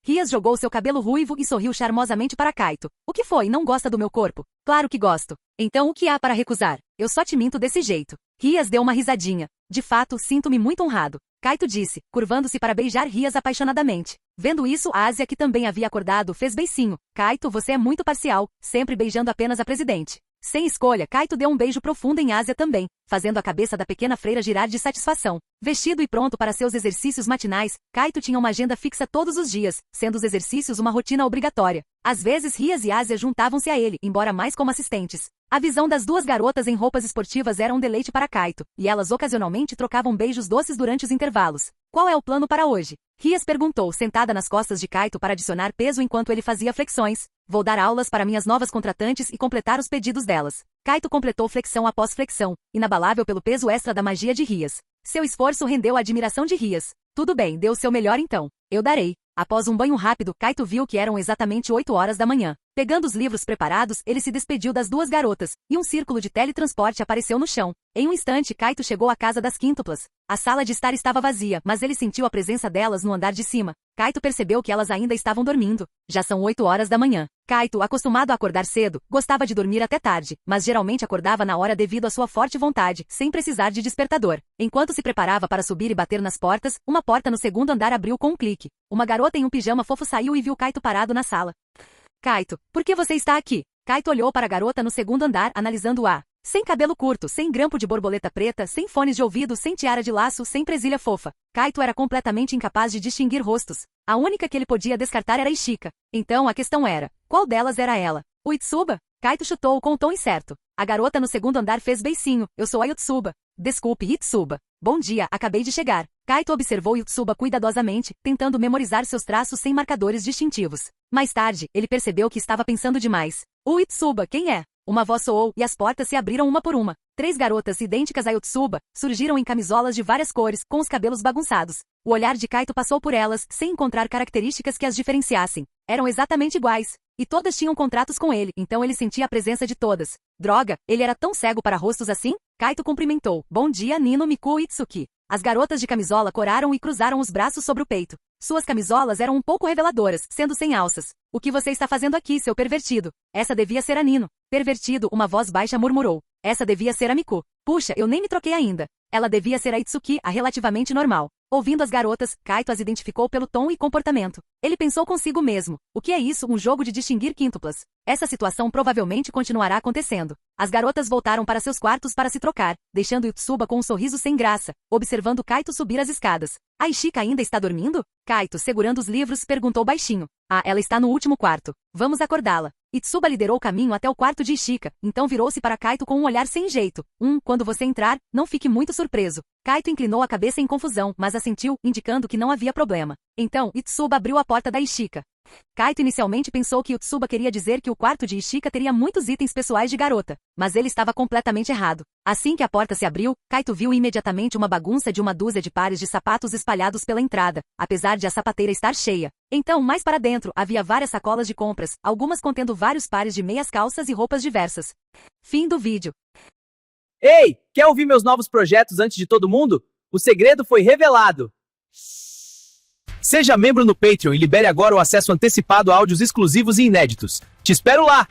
Rias jogou seu cabelo ruivo e sorriu charmosamente para Kaito. O que foi, não gosta do meu corpo? Claro que gosto. Então o que há para recusar? Eu só te minto desse jeito. Rias deu uma risadinha. De fato, sinto-me muito honrado. Kaito disse, curvando-se para beijar Rias apaixonadamente. Vendo isso, Ásia, que também havia acordado, fez beicinho. Kaito, você é muito parcial, sempre beijando apenas a presidente. Sem escolha, Kaito deu um beijo profundo em Ásia também. fazendo a cabeça da pequena freira girar de satisfação. Vestido e pronto para seus exercícios matinais, Kaito tinha uma agenda fixa todos os dias, sendo os exercícios uma rotina obrigatória. Às vezes Rias e Ásia juntavam-se a ele, embora mais como assistentes. A visão das duas garotas em roupas esportivas era um deleite para Kaito, e elas ocasionalmente trocavam beijos doces durante os intervalos. Qual é o plano para hoje? Rias perguntou, sentada nas costas de Kaito para adicionar peso enquanto ele fazia flexões. Vou dar aulas para minhas novas contratantes e completar os pedidos delas. Kaito completou flexão após flexão, inabalável pelo peso extra da magia de Rias. Seu esforço rendeu a admiração de Rias. Tudo bem, dê o seu melhor então. Eu darei. Após um banho rápido, Kaito viu que eram exatamente 8 horas da manhã. Pegando os livros preparados, ele se despediu das duas garotas, e um círculo de teletransporte apareceu no chão. Em um instante, Kaito chegou à casa das quíntuplas. A sala de estar estava vazia, mas ele sentiu a presença delas no andar de cima. Kaito percebeu que elas ainda estavam dormindo. Já são 8 horas da manhã. Kaito, acostumado a acordar cedo, gostava de dormir até tarde, mas geralmente acordava na hora devido à sua forte vontade, sem precisar de despertador. Enquanto se preparava para subir e bater nas portas, uma porta no segundo andar abriu com um clique. Uma garota em um pijama fofo saiu e viu Kaito parado na sala. Kaito, por que você está aqui? Kaito olhou para a garota no segundo andar, analisando-a. Sem cabelo curto, sem grampo de borboleta preta, sem fones de ouvido, sem tiara de laço, sem presilha fofa. Kaito era completamente incapaz de distinguir rostos. A única que ele podia descartar era Ishika. Então a questão era, qual delas era ela? O Itsuba? Kaito chutou com o tom incerto. A garota no segundo andar fez beicinho. Eu sou a Yotsuba. Desculpe, Itsuba. Bom dia, acabei de chegar. Kaito observou Yotsuba cuidadosamente, tentando memorizar seus traços sem marcadores distintivos. Mais tarde, ele percebeu que estava pensando demais. O Yotsuba, quem é? Uma voz soou, e as portas se abriram uma por uma. 3 garotas idênticas a Yotsuba surgiram em camisolas de várias cores, com os cabelos bagunçados. O olhar de Kaito passou por elas, sem encontrar características que as diferenciassem. Eram exatamente iguais. E todas tinham contratos com ele, então ele sentia a presença de todas. Droga, ele era tão cego para rostos assim? Kaito cumprimentou. Bom dia, Nino, Miku e Itsuki. As garotas de camisola coraram e cruzaram os braços sobre o peito. Suas camisolas eram um pouco reveladoras, sendo sem alças. O que você está fazendo aqui, seu pervertido? Essa devia ser a Nino. Pervertido, uma voz baixa murmurou. Essa devia ser a Miku. Puxa, eu nem me troquei ainda. Ela devia ser a Itsuki, a relativamente normal. Ouvindo as garotas, Kaito as identificou pelo tom e comportamento. Ele pensou consigo mesmo. O que é isso, um jogo de distinguir quíntuplas? Essa situação provavelmente continuará acontecendo. As garotas voltaram para seus quartos para se trocar, deixando Yotsuba com um sorriso sem graça, observando Kaito subir as escadas. A Ishika ainda está dormindo? Kaito, segurando os livros, perguntou baixinho. Ah, ela está no último quarto. Vamos acordá-la. Itsuba liderou o caminho até o quarto de Ishika, então virou-se para Kaito com um olhar sem jeito. Quando você entrar, não fique muito surpreso. Kaito inclinou a cabeça em confusão, mas assentiu, indicando que não havia problema. Então, Itsuba abriu a porta da Ishika. Kaito inicialmente pensou que Yotsuba queria dizer que o quarto de Ishika teria muitos itens pessoais de garota, mas ele estava completamente errado. Assim que a porta se abriu, Kaito viu imediatamente uma bagunça de uma dúzia de pares de sapatos espalhados pela entrada, apesar de a sapateira estar cheia. Então, mais para dentro, havia várias sacolas de compras, algumas contendo vários pares de meias calças e roupas diversas. Fim do vídeo. Ei, quer ouvir meus novos projetos antes de todo mundo? O segredo foi revelado! Seja membro no Patreon e libere agora o acesso antecipado a áudios exclusivos e inéditos. Te espero lá!